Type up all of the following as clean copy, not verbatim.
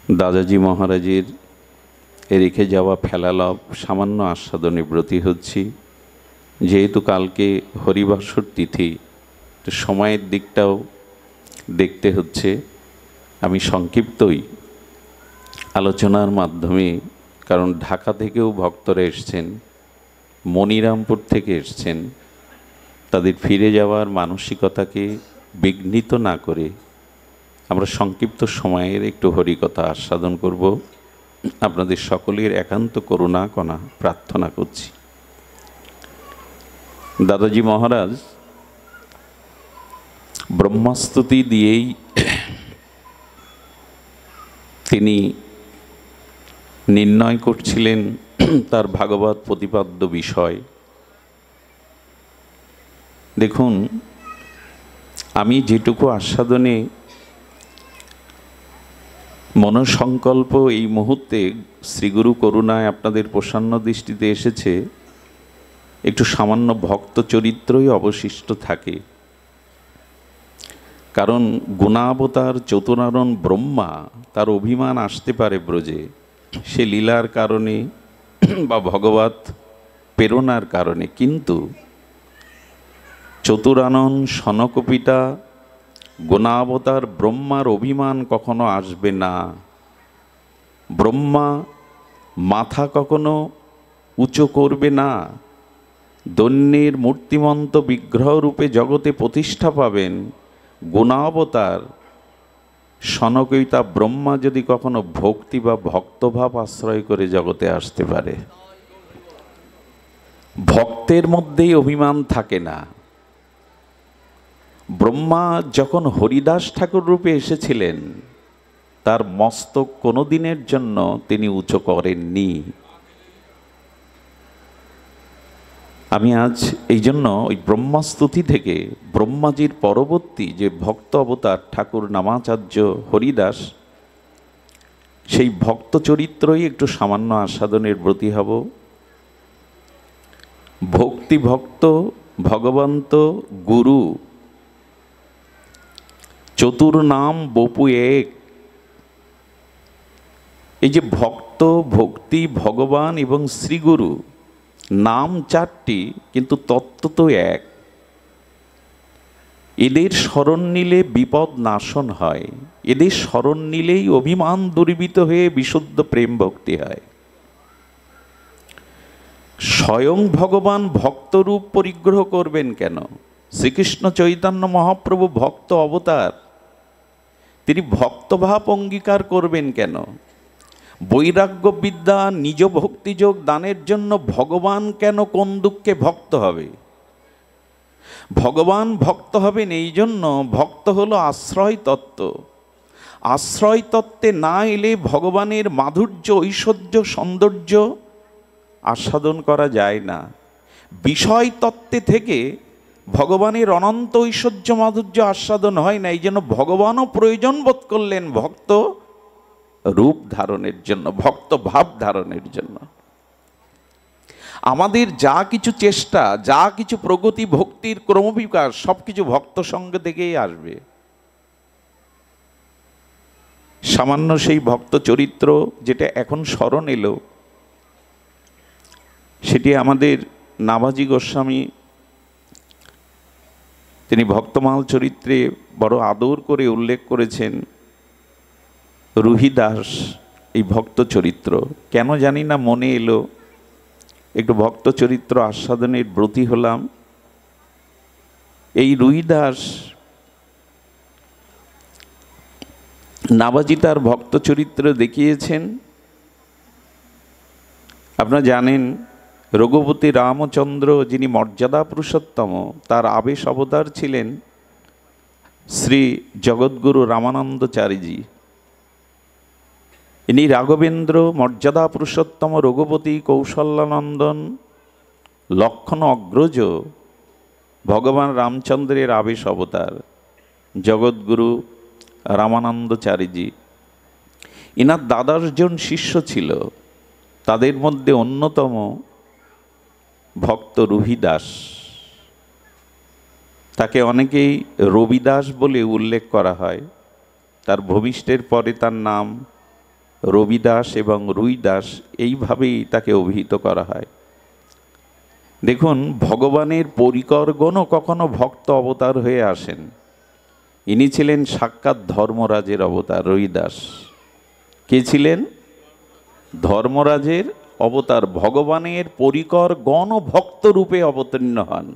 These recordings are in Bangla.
দাদাজি মহারাজের রেখে যাওয়া ফেলালাভ সামান্য আস্বাদনে ব্রতী হচ্ছি। যেহেতু কালকে হরিবাসর তিথি, তো সময়ের দিকটাও দেখতে হচ্ছে। আমি সংক্ষিপ্তই আলোচনার মাধ্যমে, কারণ ঢাকা থেকেও ভক্তরা এসছেন, মনিরামপুর থেকে এসছেন, তাদের ফিরে যাওয়ার মানসিকতাকে বিঘ্নিত না করে আমরা সংক্ষিপ্ত সময়ের একটু হরিকথা আস্বাদন করব। আপনাদের সকলের একান্ত করুণা কণা প্রার্থনা করছি। দাদাজি মহারাজ ব্রহ্মস্তুতি দিয়েই তিনি নির্ণয় করছিলেন তার ভাগবত প্রতিপাদ্য বিষয়। দেখুন, আমি যেটুকু আস্বাদনে মনসংকল্প এই মুহূর্তে শ্রীগুরু করুণায় আপনাদের প্রসন্ন দৃষ্টিতে এসেছে, একটু সামান্য ভক্ত চরিত্রই অবশিষ্ট থাকে। কারণ গুণাবতার চতুরানন ব্রহ্মা, তার অভিমান আসতে পারে ব্রজে, সে লীলার কারণে বা ভগবত প্রেরণার কারণে, কিন্তু চতুরানন সনকপিতা গুণাবতার ব্রহ্মার অভিমান কখনো আসবে না। ব্রহ্মা মাথা কখনো উঁচু করবে না। দৈন্যের মূর্তিমন্ত বিগ্রহ রূপে জগতে প্রতিষ্ঠা পাবেন গুণাবতার সনকপিতা ব্রহ্মা যদি কখনো ভক্তি বা ভক্তভাব আশ্রয় করে জগতে আসতে পারে। ভক্তের মধ্যেই অভিমান থাকে না। ব্রহ্মা যখন হরিদাস ঠাকুর রূপে এসেছিলেন, তার মস্তক কোনো দিনের জন্য তিনি উঁচু করেননি। আমি আজ এই জন্য ওই ব্রহ্মস্তুতি থেকে ব্রহ্মাজির পরবর্তী যে ভক্ত অবতার ঠাকুর নামাচার্য হরিদাস, সেই ভক্ত চরিত্রই একটু সামান্য আস্বাদনের ব্রতী হব। ভক্তি ভক্ত ভগবন্ত গুরু চতুর্নাম বপু এক। এই যে ভক্ত, ভক্তি, ভগবান এবং শ্রীগুরু, নাম চারটি কিন্তু তত্ত্ব তো এক। এদের স্মরণ নিলে বিপদ নাশন হয়, এদের স্মরণ নিলেই অভিমান দূরীভূত হয়ে বিশুদ্ধ প্রেম ভক্তি হয়। স্বয়ং ভগবান ভক্তরূপ পরিগ্রহ করবেন কেন? শ্রীকৃষ্ণ চৈতন্য মহাপ্রভু ভক্ত অবতার, তিনি ভক্তভাব অঙ্গীকার করবেন কেন? বৈরাগ্য বিদ্যা, নিজ ভক্তিযোগ দানের জন্য ভগবান কেন কোন দুঃখে ভক্ত হবে? ভগবান ভক্ত হবেন এই জন্য, ভক্ত হলো আশ্রয় তত্ত্ব। আশ্রয় তত্ত্বে না এলে ভগবানের মাধুর্য, ঐশ্বর্য, সৌন্দর্য আস্বাদন করা যায় না। বিষয় তত্ত্বে থেকে ভগবানের অনন্ত ঐশ্বর্য মাধুর্য আস্বাদন হয় না। এই জন্য ভগবানও প্রয়োজন বোধ করলেন ভক্ত রূপ ধারণের জন্য, ভক্ত ভাব ধারণের জন্য। আমাদের যা কিছু চেষ্টা, যা কিছু প্রগতি, ভক্তির ক্রমবিকাশ, সব কিছু ভক্ত সঙ্গ থেকেই আসবে। সামান্য সেই ভক্ত চরিত্র যেটা এখন স্মরণ এলো, সেটি আমাদের নাভাজি গোস্বামী, তিনি ভক্তমাল চরিত্রে বড় আদর করে উল্লেখ করেছেন রুহিদাস। এই ভক্ত চরিত্র কেন জানি না মনে এলো, একটু ভক্ত চরিত্র আস্বাদনের ব্রতী হলাম। এই রুহিদাস নাভাজি তার ভক্ত চরিত্র দেখিয়েছেন। আপনারা জানেন রঘুপতি রামচন্দ্র, যিনি মর্যাদা পুরুষোত্তম, তার আবেশ অবতার ছিলেন শ্রী জগৎগুরু রামানন্দচারীজি। ইনি রাঘবেন্দ্র, মর্যাদা পুরুষোত্তম, রঘুপতি, কৌশল্যানন্দন, লক্ষণ অগ্রজ, ভগবান রামচন্দ্রের আবেশ অবতার জগৎগুরু রামানন্দচারীজি। ইনার 12 জন শিষ্য ছিল, তাদের মধ্যে অন্যতম ভক্ত রুহিদাস। তাকে অনেকেই রবিদাস বলে উল্লেখ করা হয়। তার ভূমিষ্ঠের পরে তার নাম রবিদাস এবং রুইদাস, এইভাবেই তাকে অভিহিত করা হয়। দেখুন, ভগবানের পরিকরগণও কখনো ভক্ত অবতার হয়ে আসেন। ইনি ছিলেন সাক্ষাৎ ধর্মরাজের অবতার রুইদাস। কে ছিলেন? ধর্মরাজের অবতার। ভগবানের পরিকর গণ ভক্ত রূপে অবতীর্ণ হন।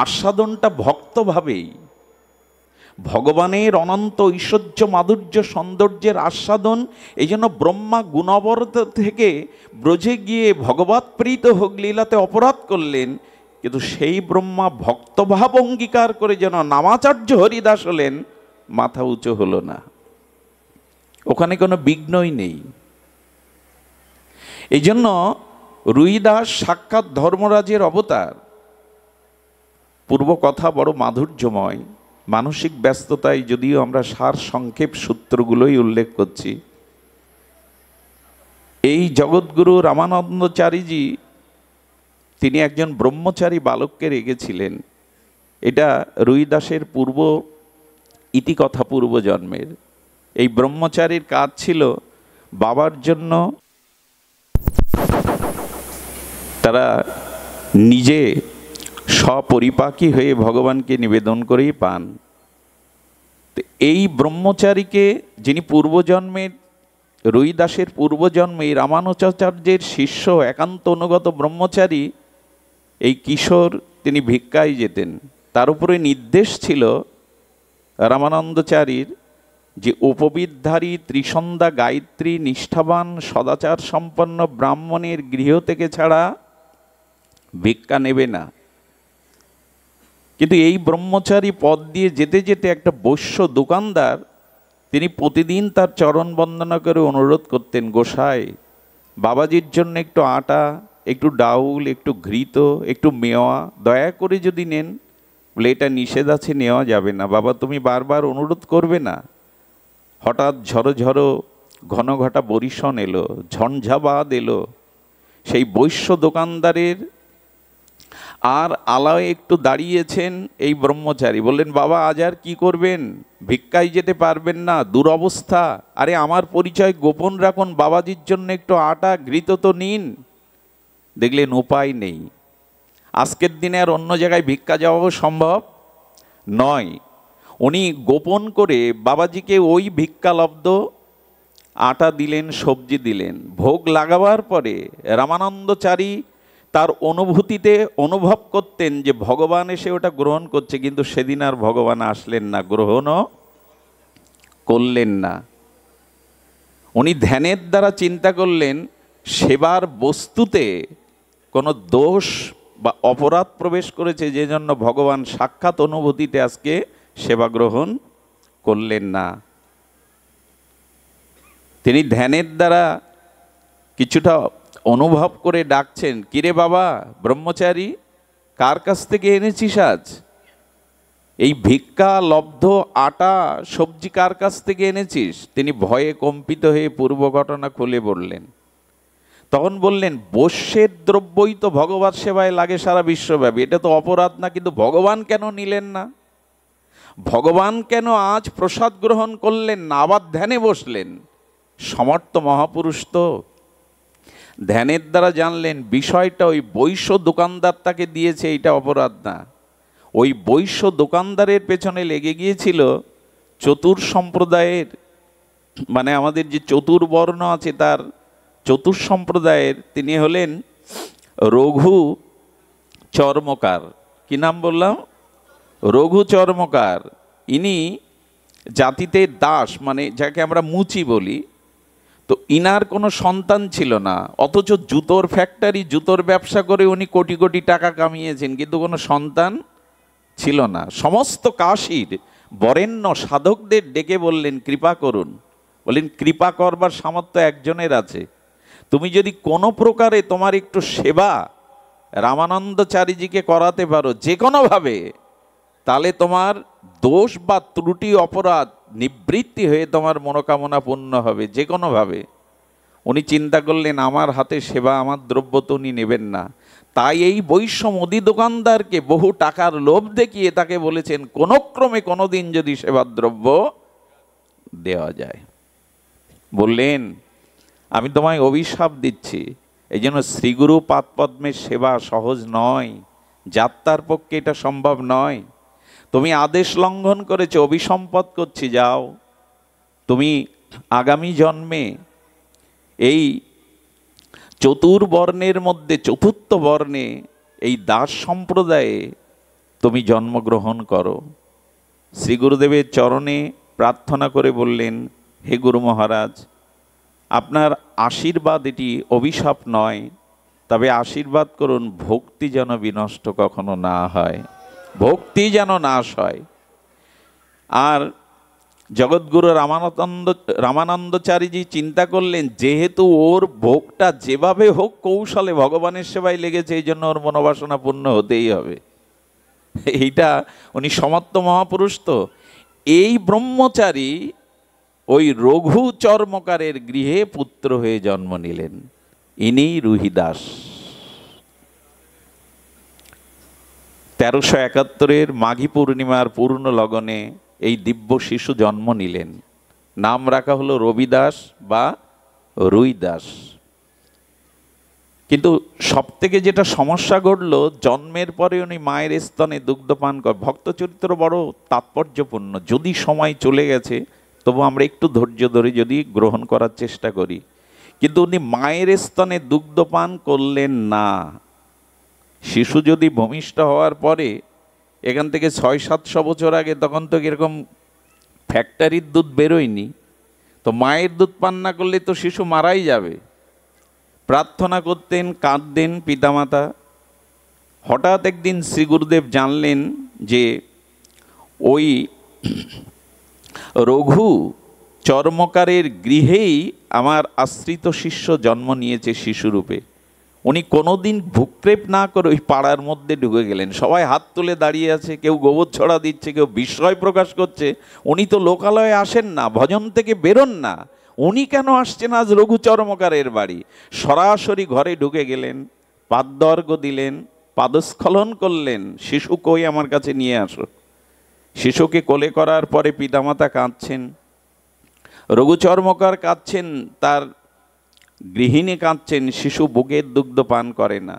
আস্বাদনটা ভক্তভাবেই, ভগবানের অনন্ত ঐশ্বর্য মাধুর্য সৌন্দর্যের আস্বাদন। এই জন্য ব্রহ্মা গুণবরত থেকে ব্রজে গিয়ে ভগবৎ প্রীত হোক লীলাতে অপরাধ করলেন, কিন্তু সেই ব্রহ্মা ভক্তভাব অঙ্গীকার করে যেন নামাচার্য হরিদাস হলেন, মাথা উঁচু হলো না, ওখানে কোনো বিঘ্নই নেই। এই জন্য রুইদাস সাক্ষাৎ ধর্মরাজের অবতার। পূর্ব কথা বড় মাধুর্যময়, মানসিক ব্যস্ততায় যদিও আমরা সার সংক্ষেপ সূত্রগুলোই উল্লেখ করছি। এই জগৎগুরু রামানন্দাচারীজি তিনি একজন ব্রহ্মচারী বালককে রেখেছিলেন। এটা রুইদাসের পূর্ব ইতিকথা, পূর্ব জন্মের। এই ব্রহ্মচারীর কাজ ছিল বাবার জন্য তারা নিজে স্বপরিপাকী হয়ে ভগবানকে নিবেদন করেই পান। এই ব্রহ্মচারীকে, যিনি পূর্বজন্মের রুইদাসের পূর্বজন্মে রামানুজাচার্যের শিষ্য একান্ত অনুগত ব্রহ্মচারী, এই কিশোর তিনি ভিক্ষায় যেতেন। তার উপরে নির্দেশ ছিল রামানন্দাচারীর যে উপবিদধারী ত্রিসন্ধ্যা গায়ত্রী নিষ্ঠাবান সদাচার সম্পন্ন ব্রাহ্মণের গৃহ থেকে ছাড়া ভিক্ষা নেবে না। কিন্তু এই ব্রহ্মচারী পথ দিয়ে যেতে যেতে একটা বৈশ্য দোকানদার, তিনি প্রতিদিন তার চরণ বন্দনা করে অনুরোধ করতেন, গোসাই বাবাজির জন্য একটু আটা, একটু ডাউল, একটু ঘৃত, একটু মেওয়া দয়া করে যদি নেন। বলে, এটা নিষেধ আছে, নেওয়া যাবে না। বাবা তুমি বারবার অনুরোধ করবে না। হঠাৎ ঝড়ো ঝড়ো ঘন ঘটা বরিশন এলো, ঝঞ্ঝাবাদ এলো। সেই বৈশ্য দোকানদারের আর আলায় একটু দাঁড়িয়েছেন এই ব্রহ্মচারী। বললেন, বাবা আজ আর কি করবেন? ভিক্ষায় যেতে পারবেন না, দুরবস্থা। আরে আমার পরিচয় গোপন রাখুন, বাবাজির জন্য একটু আটা ঘৃত তো নিন। দেখলেন উপায় নেই, আজকের দিনে আর অন্য জায়গায় ভিক্ষা যাওয়াও সম্ভব নয়। উনি গোপন করে বাবাজিকে ওই ভিক্ষালব্ধ আটা দিলেন, সবজি দিলেন। ভোগ লাগাবার পরে রামানন্দাচারী তার অনুভূতিতে অনুভব করতেন যে ভগবান এসে ওটা গ্রহণ করছে, কিন্তু সেদিন আর ভগবান আসলেন না, গ্রহণও করলেন না। উনি ধ্যানের দ্বারা চিন্তা করলেন সেবার বস্তুতে কোনো দোষ বা অপরাধ প্রবেশ করেছে, যে জন্য ভগবান সাক্ষাৎ অনুভূতিতে আজকে সেবা গ্রহণ করলেন না। তিনি ধ্যানের দ্বারা কিছুটা অনুভব করে ডাকছেন, কিরে বাবা ব্রহ্মচারী, কার কাছ থেকে এনেছিস আজ? এই ভিক্ষা লব্ধ আটা সবজি কার কাছ থেকে এনেছিস? তিনি ভয়ে কম্পিত হয়ে পূর্ব ঘটনা খুলে বললেন। তখন বললেন, বৈশ্যের দ্রব্যই তো ভগবত সেবায় লাগে সারা বিশ্বব্যাপী, এটা তো অপরাধ না, কিন্তু ভগবান কেন নিলেন না? ভগবান কেন আজ প্রসাদ গ্রহণ করলেন না, আবার ধ্যানে বসলেন? সমর্থ মহাপুরুষ তো ধ্যানের দ্বারা জানলেন বিষয়টা ওই বৈশ্য দোকানদার তাকে দিয়েছে, এইটা অপরাধ না। ওই বৈশ্য দোকানদারের পেছনে লেগে গিয়েছিল চতুর সম্প্রদায়ের, মানে আমাদের যে চতুর্বর্ণ আছে তার চতুর সম্প্রদায়ের তিনি হলেন রঘু চর্মকার। কি নাম বললাম? রঘু চর্মকার। ইনি জাতিতে দাস, মানে যাকে আমরা মুচি বলি। তো ইনার কোনো সন্তান ছিল না, অথচ জুতোর ফ্যাক্টরি, জুতোর ব্যবসা করে উনি কোটি কোটি টাকা কামিয়েছেন, কিন্তু কোনো সন্তান ছিল না। সমস্ত কাশীর বরেণ্য সাধকদের ডেকে বললেন, কৃপা করুন। বললেন, কৃপা করবার সামর্থ্য একজনের আছে। তুমি যদি কোনো প্রকারে তোমার একটু সেবা রামানন্দাচারীজিকে করাতে পারো যে কোনোভাবে, তাহলে তোমার দোষ বা ত্রুটি অপরাধ নিবৃত্তি হয়ে তোমার মনোকামনা পূর্ণ হবে যে কোনোভাবে। উনি চিন্তা করলেন, আমার হাতে সেবা, আমার দ্রব্য তো উনি নেবেন না। তাই এই বৈশ্য মুদি দোকানদারকে বহু টাকার লোভ দেখিয়ে তাকে বলেছেন, কোনো ক্রমে কোনোদিন যদি সেবার দ্রব্য দেওয়া যায়। বললেন, আমি তোমায় অভিশাপ দিচ্ছি। এই জন্য শ্রীগুরু পাদপদ্মের সেবা সহজ নয়, যাত্রার পক্ষে এটা সম্ভব নয়। তুমি আদেশ লঙ্ঘন করেছো, অভিসম্পদ করছি, যাও। তুমি আগামী জন্মে এই চতুর্বর্ণের মধ্যে চতুর্থ বর্ণে এই দাস সম্প্রদায়ে তুমি জন্মগ্রহণ করো। শ্রী গুরুদেবের চরণে প্রার্থনা করে বললেন, হে গুরু মহারাজ, আপনার আশীর্বাদ এটি অভিশাপ নয়, তবে আশীর্বাদ করুন ভক্তি যেন বিনষ্ট কখনো না হয়, ভক্তি যেন নাশ হয়। আর জগৎগুরু রামানন্দচারীজি চিন্তা করলেন, যেহেতু ওর ভোগটা যেভাবে হোক কৌশলে ভগবানের সেবায় লেগেছে, এই জন্য ওর মনোবাসনা পূর্ণ হতেই হবে। এইটা উনি সমর্থ মহাপুরুষ। তো এই ব্রহ্মচারী ওই রঘু চর্মকারের গৃহে পুত্র হয়ে জন্ম নিলেন, ইনি রুহিদাস। 1371 মাঘী পূর্ণিমার পূর্ণ লগনে এই দিব্য শিশু জন্ম নিলেন। নাম রাখা হলো রবিদাস বা রুইদাস। কিন্তু সব থেকে যেটা সমস্যা ঘটল, জন্মের পরে উনি মায়ের স্তনে দুগ্ধপান করেন। ভক্ত চরিত্র বড় তাৎপর্যপূর্ণ। যদি সময় চলে গেছে তবু আমরা একটু ধৈর্য ধরে যদি গ্রহণ করার চেষ্টা করি। কিন্তু উনি মায়ের স্তনে দুগ্ধপান করলেন না। শিশু যদি ভূমিষ্ঠ হওয়ার পরে এখান থেকে 600-700 বছর আগে, তখন তো এরকম ফ্যাক্টরির দুধ বেরোয়নি, তো মায়ের দুধ পান না করলে তো শিশু মারাই যাবে। প্রার্থনা করতেন, কাঁদতেন পিতামাতা। হঠাৎ একদিন শ্রী গুরুদেব জানলেন যে ওই রঘু চর্মকারের গৃহেই আমার আশ্রিত শিষ্য জন্ম নিয়েছে শিশুরূপে। উনি কোনোদিন ভূক্ষেপ না করে ওই পাড়ার মধ্যে ঢুকে গেলেন। সবাই হাত তুলে দাঁড়িয়ে আছে, কেউ গোবর ছড়া দিচ্ছে, কেউ বিস্ময় প্রকাশ করছে। উনি তো লোকালয়ে আসেন না, ভজন থেকে বেরোন না, উনি কেন আসছেন আজ রঘু চর্মকারের বাড়ি? সরাসরি ঘরে ঢুকে গেলেন, পাদ্যর্ঘ্য দিলেন, পাদস্খলন করলেন, শিশু কই, আমার কাছে নিয়ে আসো। শিশুকে কোলে করার পরে পিতামাতা কাঁদছেন, রঘু চর্মকার কাঁদছেন, তার গৃহিণী কাঁদছেন, শিশু বুকের দুগ্ধ পান করে না।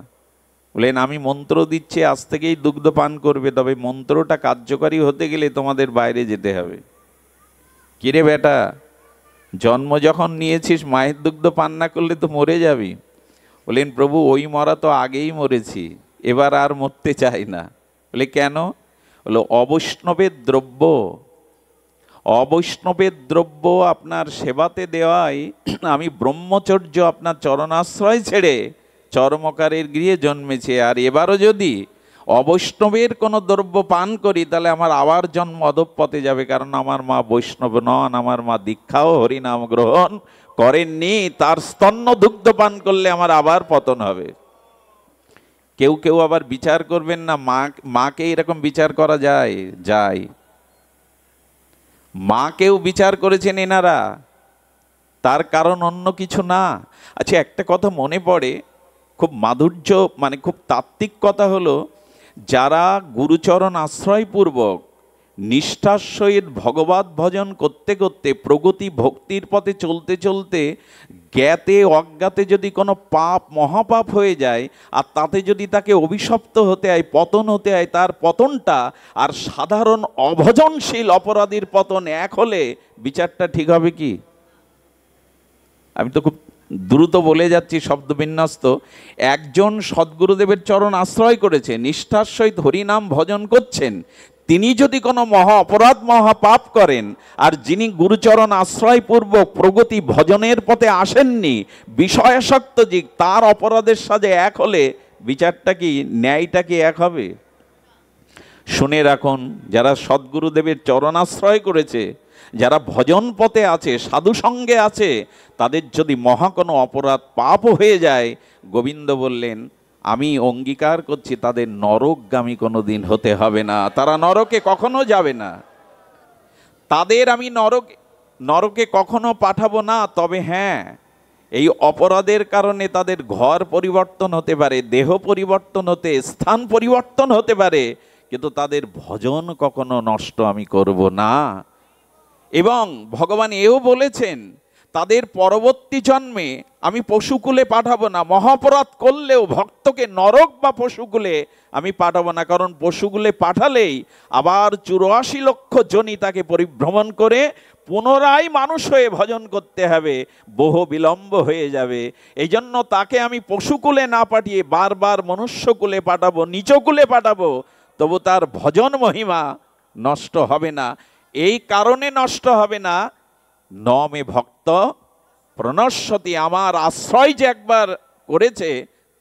বলেন, আমি মন্ত্র দিচ্ছি, আজ থেকেই দুগ্ধ পান করবে, তবে মন্ত্রটা কার্যকারী হতে গেলে তোমাদের বাইরে যেতে হবে। কিরে বেটা, জন্ম যখন নিয়েছিস মায়ের দুগ্ধ পান না করলে তো মরে যাবি। বলেন, প্রভু ওই মরা তো আগেই মরেছি, এবার আর মরতে চাই না। বলে কেন? বলো, অবৈষ্ণবের দ্রব্য, অবৈষ্ণবের দ্রব্য আপনার সেবাতে দেওয়াই আমি ব্রহ্মচর্য আপনার চরণাশ্রয় ছেড়ে চর্মকারের গৃহে জন্মেছে। আর এবারও যদি অবৈষ্ণবের কোনো দ্রব্য পান করি তাহলে আমার আবার জন্ম অধঃপথে যাবে, কারণ আমার মা বৈষ্ণব নন, আমার মা দীক্ষাও হরিনাম গ্রহণ করেননি, তার স্তন্য দুগ্ধ পান করলে আমার আবার পতন হবে। কেউ কেউ আবার বিচার করবেন না, মাকে এরকম বিচার করা যায়? যায়। মাকেও বিচার করেছেন এনারা, তার কারণ অন্য কিছু না। আচ্ছা, একটা কথা মনে পড়ে, খুব মাধুর্য, মানে খুব তাত্ত্বিক কথা হলো, যারা গুরুচরণ আশ্রয়পূর্বক নিষ্ঠার সহিত ভগবত ভজন করতে করতে প্রগতি ভক্তির পথে চলতে চলতে জ্ঞাতে অজ্ঞাতে যদি কোনো পাপ মহাপাপ হয়ে যায়, আর তাতে যদি তাকে অভিশপ্ত হতে হয়, পতন হতে হয়, তার পতনটা আর সাধারণ অভজনশীল অপরাধীর পতন এক হলে বিচারটা ঠিক হবে কি? আমি তো খুব দ্রুত বলে যাচ্ছি, শব্দবিন্যাস তো। একজন সদ্গুরুদেবের চরণ আশ্রয় করেছে, নিষ্ঠার সহিত হরিনাম ভজন করছেন, তিনি যদি কোনো মহা অপরাধ মহাপাপ করেন, আর যিনি গুরুচরণ আশ্রয়পূর্বক প্রগতি ভজনের পথে আসেননি, বিষয়াসক্ত যে, তার অপরাধের সাথে এক হলে বিচারটা কি, ন্যায়টা কি এক হবে? শুনে রাখুন, যারা সদ্গুরুদেবের চরণাশ্রয় করেছে, যারা ভজন পথে আছে, সাধু সঙ্গে আছে, তাদের যদি মহা কোনো অপরাধ পাপ হয়ে যায়, গোবিন্দ বললেন, আমি অঙ্গীকার করছি তাদের নরকগামী কোনো দিন হতে হবে না, তারা নরকে কখনো যাবে না, তাদের আমি নরকে কখনো পাঠাবো না। তবে হ্যাঁ, এই অপরাধের কারণে তাদের ঘর পরিবর্তন হতে পারে, দেহ পরিবর্তন হতে, স্থান পরিবর্তন হতে পারে, কিন্তু তাদের ভজন কখনো নষ্ট আমি করব না। এবং ভগবান এও বলেছেন, তাদের পরবর্তী জন্মে আমি পশুকুলে পাঠাবো না। মহাপরাধ করলেও ভক্তকে নরক বা পশুকুলে আমি পাঠাবো না, কারণ পশুকুলে পাঠালেই আবার 84 লক্ষ জনি তাকে পরিভ্রমণ করে পুনরায় মানুষ হয়ে ভজন করতে হবে, বহু বিলম্ব হয়ে যাবে। এই জন্য তাকে আমি পশুকুলে না পাঠিয়ে বারবার মনুষ্যকুলে পাঠাবো, নিচকুলে পাঠাবো, তবু তার ভজন মহিমা নষ্ট হবে না। এই কারণে নষ্ট হবে না, ন মে ভক্ত প্রণশ্যতি, আমার আশ্রয় যে একবার করেছে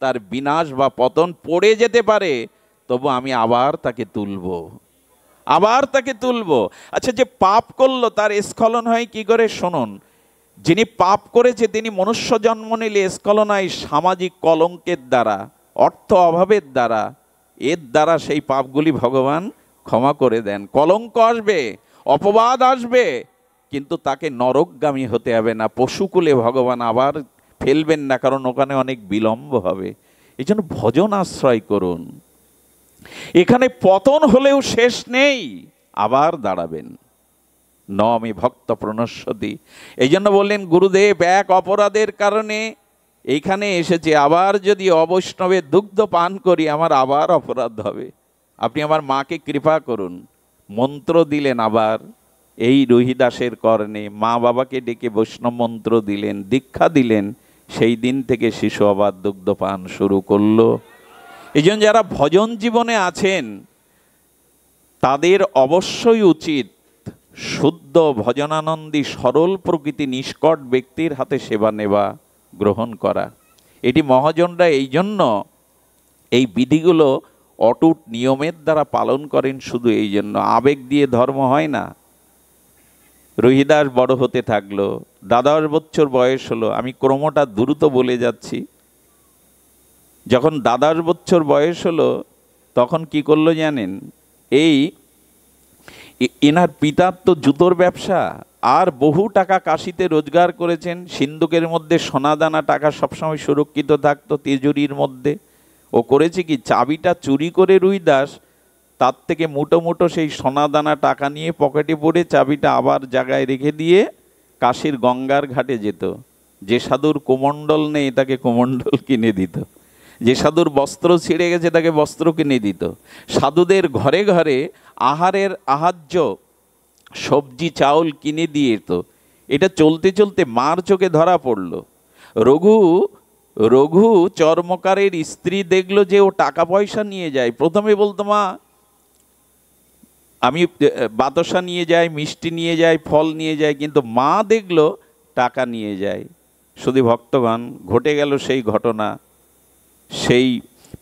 তার বিনাশ বা পতন পড়ে যেতে পারে, তবু আমি আবার তাকে তুলব, আবার তাকে তুলব। আচ্ছা, যে পাপ করলো তার স্খলন হয় কি করে শুনুন। যিনি পাপ করেছে তিনি মনুষ্য জন্ম নিলে স্খলন হয় সামাজিক কলঙ্কের দ্বারা, অর্থ অভাবের দ্বারা। এর দ্বারা সেই পাপগুলি ভগবান ক্ষমা করে দেন। কলঙ্ক আসবে, অপবাদ আসবে, কিন্তু তাকে নরকগামী হতে হবে না, পশুকুলে ভগবান আবার ফেলবেন না, কারণ ওখানে অনেক বিলম্ব হবে। এই জন্য ভজন আশ্রয় করুন। এখানে পতন হলেও শেষ নেই, আবার দাঁড়াবেন। ন মে ভক্ত প্রণশ্যতি। এই জন্য বললেন গুরুদেব, এক অপরাধের কারণে এইখানে এসেছে, আবার যদি অবৈষ্ণবের দুগ্ধ পান করি আমার আবার অপরাধ হবে, আপনি আমার মাকে কৃপা করুন। মন্ত্র দিলেন আবার এই রহিদাসের কর্ণে, মা বাবাকে ডেকে বৈষ্ণব মন্ত্র দিলেন, দীক্ষা দিলেন। সেই দিন থেকে শিশু আবার দুগ্ধ পান শুরু করলো। এই জন্য যারা ভজন জীবনে আছেন তাদের অবশ্যই উচিত শুদ্ধ ভজনানন্দী সরল প্রকৃতি নিষ্কট ব্যক্তির হাতে সেবা নেওয়া, গ্রহণ করা। এটি মহাজনরা এই জন্য এই বিধিগুলো অটুট নিয়মের দ্বারা পালন করেন, শুধু এই জন্য। আবেগ দিয়ে ধর্ম হয় না। রহিদাস বড় হতে থাকলো, 10 বছর বয়স হলো, আমি ক্রমটা দ্রুত বলে যাচ্ছি। যখন 10 বছর বয়স হলো তখন কি করলো জানেন? এনার পিতার তো জুতোর ব্যবসা, আর বহু টাকা কাশিতে রোজগার করেছেন। সিন্ধুকের মধ্যে সোনাদানা টাকা সবসময় সুরক্ষিত থাকতো তিজুরির মধ্যে। ও করেছে কি, চাবিটা চুরি করে রুইদাস তার থেকে মুটো মুটো সেই সোনাদানা টাকা নিয়ে পকেটে পড়ে চাবিটা আবার জায়গায় রেখে দিয়ে কাশীর গঙ্গার ঘাটে যেত। যে সাধুর কোমণ্ডল নেই তাকে কোমণ্ডল কিনে দিত, যে সাধুর বস্ত্র ছিঁড়ে গেছে তাকে বস্ত্র কিনে দিত। সাধুদের ঘরে ঘরে আহারের আহার্য সবজি চাউল কিনে দিয়ে তো। এটা চলতে চলতে মার চোখে ধরা পড়ল। রঘু চর্মকারের স্ত্রী দেখলো যে ও টাকা পয়সা নিয়ে যায়। প্রথমে বলতো, মা আমি বাতাসা নিয়ে যাই, মিষ্টি নিয়ে যাই, ফল নিয়ে যাই, কিন্তু মা দেখলো টাকা নিয়ে যায়। শুধু ভক্তগণ, ঘটে গেল সেই ঘটনা। সেই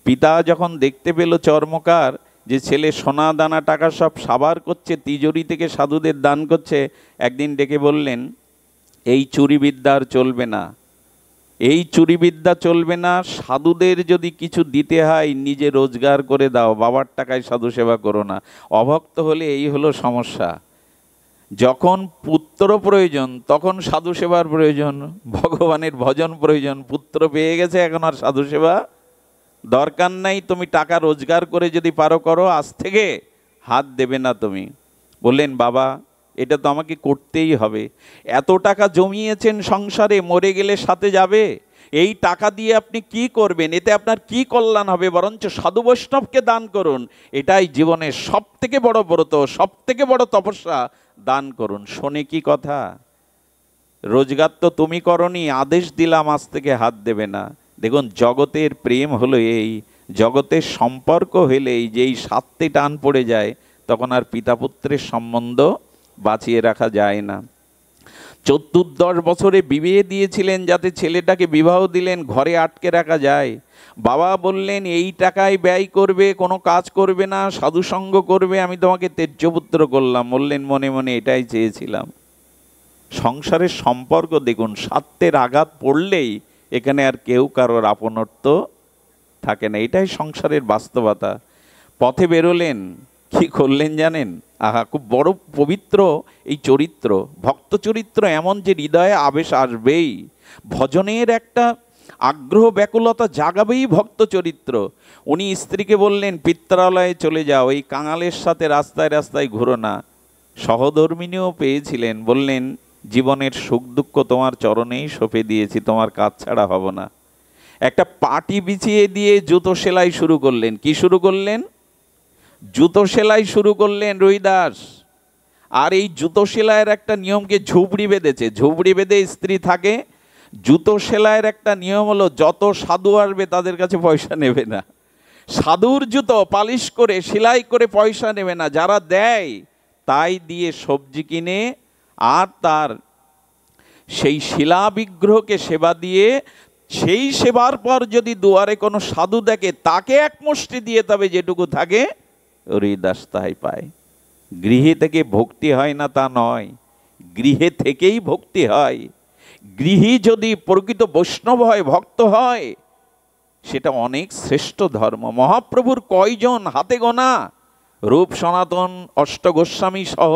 পিতা যখন দেখতে পেল চর্মকার যে ছেলে সোনা দানা টাকা সব সাবার করছে, তিজোরি থেকে সাধুদের দান করছে, একদিন ডেকে বললেন, এই চুরিবিদ্যা আর চলবে না, এই চুরিবিদ্যা চলবে না। সাধুদের যদি কিছু দিতে হয় নিজে রোজগার করে দাও, বাবার টাকায় সাধু সেবা করো না। অভক্ত হলে এই হলো সমস্যা। যখন পুত্র প্রয়োজন তখন সাধু সেবার প্রয়োজন, ভগবানের ভজন প্রয়োজন। পুত্র পেয়ে গেছে, এখন আর সাধু সেবা দরকার নাই। তুমি টাকা রোজগার করে যদি পারো করো, আজ থেকে হাত দেবে না তুমি। বললেন, বাবা এটা তো আমাকে করতেই হবে। এত টাকা জমিয়েছেন সংসারে, মরে গেলে সাথে যাবে। এই টাকা দিয়ে আপনি কি করবেন? এতে আপনার কি কল্যাণ হবে? বরঞ্চ সাধু বৈষ্ণবকে দান করুন। এটাই জীবনের সব থেকে বড় ব্রত, সব থেকে বড় তপস্যা। দান করুন। শোনে কি কথা? রোজগার তো তুমি করনি, আদেশ দিলাম আজ থেকে হাত দেবে না। দেখুন, জগতের প্রেম হলো এই, জগতের সম্পর্ক হলেই যেই স্বার্থে টান পড়ে যায়, তখন আর পিতা পুত্রের সম্বন্ধ বাঁচিয়ে রাখা যায় না। 14 বছরে বিবাহ দিয়েছিলেন যাতে ছেলেটাকে বিবাহ দিলেন, ঘরে আটকে রাখা যায়। বাবা বললেন, এই টাকায় ব্যয় করবে, কোনো কাজ করবে না, সাধুসঙ্গ করবে, আমি তোমাকে তেজ্যপুত্র করলাম। বললেন, মনে মনে এটাই চেয়েছিলাম। সংসারের সম্পর্ক দেখুন, স্বার্থের আঘাত পড়লেই এখানে আর কেউ কারোর আপনত্ব থাকে না। এটাই সংসারের বাস্তবতা। পথে বেরোলেন, কি করলেন জানেন? আহা, খুব বড় পবিত্র এই চরিত্র, ভক্ত চরিত্র এমন যে হৃদয়ে আবেশ আসবেই, ভজনের একটা আগ্রহ ব্যাকুলতা জাগাবেই ভক্ত চরিত্র। উনি স্ত্রীকে বললেন, পিত্রালয়ে চলে যাও, এই কাঙালের সাথে রাস্তায় রাস্তায় ঘুরো না। সহধর্মিনীও পেয়েছিলেন, বললেন, জীবনের সুখ দুঃখ তোমার চরণেই সঁপে দিয়েছি, তোমার কাজ ছাড়া হব না। একটা পাটি বিছিয়ে দিয়ে জুতো সেলাই শুরু করলেন। কি শুরু করলেন? জুতো সেলাই শুরু করলেন রুইদাস। আর এই জুতো সেলাইয়ের একটা নিয়মকে ঝুপড়ি বেঁধেছে। ঝুপড়ি বেঁধে স্ত্রী থাকে। জুতো সেলাইয়ের একটা নিয়ম হলো, যত সাধু আসবে তাদের কাছে পয়সা নেবে না। সাধুর জুতো পালিশ করে সেলাই করে পয়সা নেবে না, যারা দেয় তাই দিয়ে সবজি কিনে আর তার সেই শিলা বিগ্রহকে সেবা দিয়ে, সেই সেবার পর যদি দুয়ারে কোনো সাধু দেখে তাকে এক মুষ্টি দিয়ে তবে যেটুকু থাকে হরিদাস তাই পায়। গৃহে থেকে ভক্তি হয় না তা নয়, গৃহে থেকেই ভক্তি হয়। গৃহী যদি প্রকৃত বৈষ্ণব হয়, ভক্ত হয়, সেটা অনেক শ্রেষ্ঠ ধর্ম। মহাপ্রভুর কয়জন হাতে গোনা, রূপ সনাতন অষ্টগোস্বামী সহ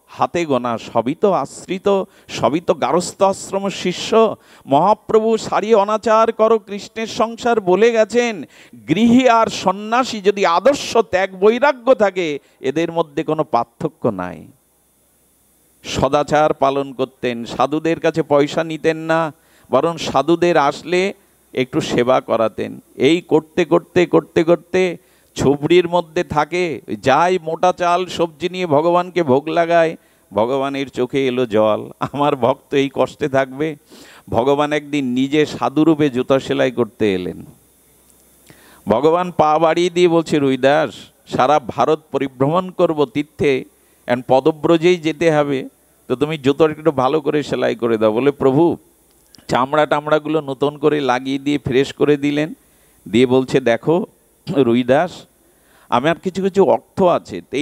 হাতে গোনা, সবই তো আশ্রিত, সবই তো গারস্থ আশ্রম শিষ্য। মহাপ্রভু সারি অনাচার করো কৃষ্ণের সংসার বলে গেছেন। গৃহী আর সন্ন্যাসী যদি আদর্শ ত্যাগ বৈরাগ্য থাকে, এদের মধ্যে কোনো পার্থক্য নাই। সদাচার পালন করতেন, সাধুদের কাছে পয়সা নিতেন না, বরং সাধুদের আসলে একটু সেবা করাতেন। এই করতে করতে করতে করতে ঝুপড়ির মধ্যে থাকে, যাই মোটা চাল সবজি নিয়ে ভগবানকে ভোগ লাগায়, ভগবানের চোখে এলো জল। আমার ভক্ত এই কষ্টে থাকবে। ভগবান একদিন নিজে সাধুরূপে জুতা সেলাই করতে এলেন। ভগবান পা বাড়িয়ে দিয়ে বলছে, রুইদাস, সারা ভারত পরিভ্রমণ করব তীর্থে, এখন পদব্রজেই যেতে হবে, তো তুমি জুতোটা একটু ভালো করে সেলাই করে দাও। বলে, প্রভু চামড়া টামড়াগুলো নতুন করে লাগিয়ে দিয়ে ফ্রেশ করে দিলেন। দিয়ে বলছে, দেখো রুইদাস, আমার কিছু কিছু অর্থ আছে, তো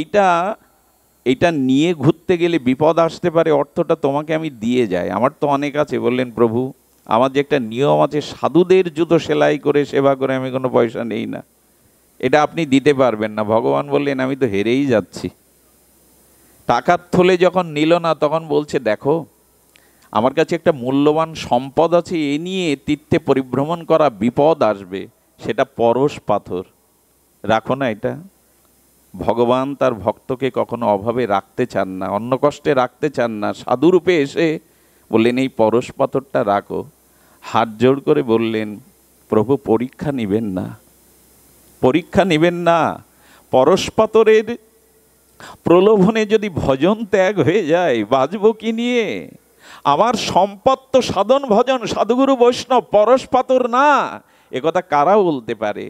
এইটা নিয়ে ঘুরতে গেলে বিপদ আসতে পারে, অর্থটা তোমাকে আমি দিয়ে যাই, আমার তো অনেক আছে। বললেন, প্রভু আমার যে একটা নিয়ম আছে, সাধুদের জুতো সেলাই করে সেবা করে আমি কোনো পয়সা নেই না, এটা আপনি দিতে পারবেন না। ভগবান বললেন, আমি তো হেরেই যাচ্ছি। টাকার থলে যখন নিল না, তখন বলছে, দেখো আমার কাছে একটা মূল্যবান সম্পদ আছে, এ নিয়ে তীর্থে পরিভ্রমণ করা বিপদ আসবে, সেটা পরশ পাথর, রাখো না এটা। ভগবান তার ভক্তকে কখনো অভাবে রাখতে চান না, অন্য কষ্টে রাখতে চান না। সাধুরূপে এসে বললেন, এই পরশ পাথরটা রাখো। হাত জোড় করে বললেন, প্রভু পরীক্ষা নিবেন না, পরীক্ষা নিবেন না। পরশ পাথরের প্রলোভনে যদি ভজন ত্যাগ হয়ে যায়, বাঁচব কি নিয়ে? আমার সম্পদ তো সাধন ভজন, সাধুগুরু বৈষ্ণব, পরশ পাথর না। একথা কারা বলতে পারে?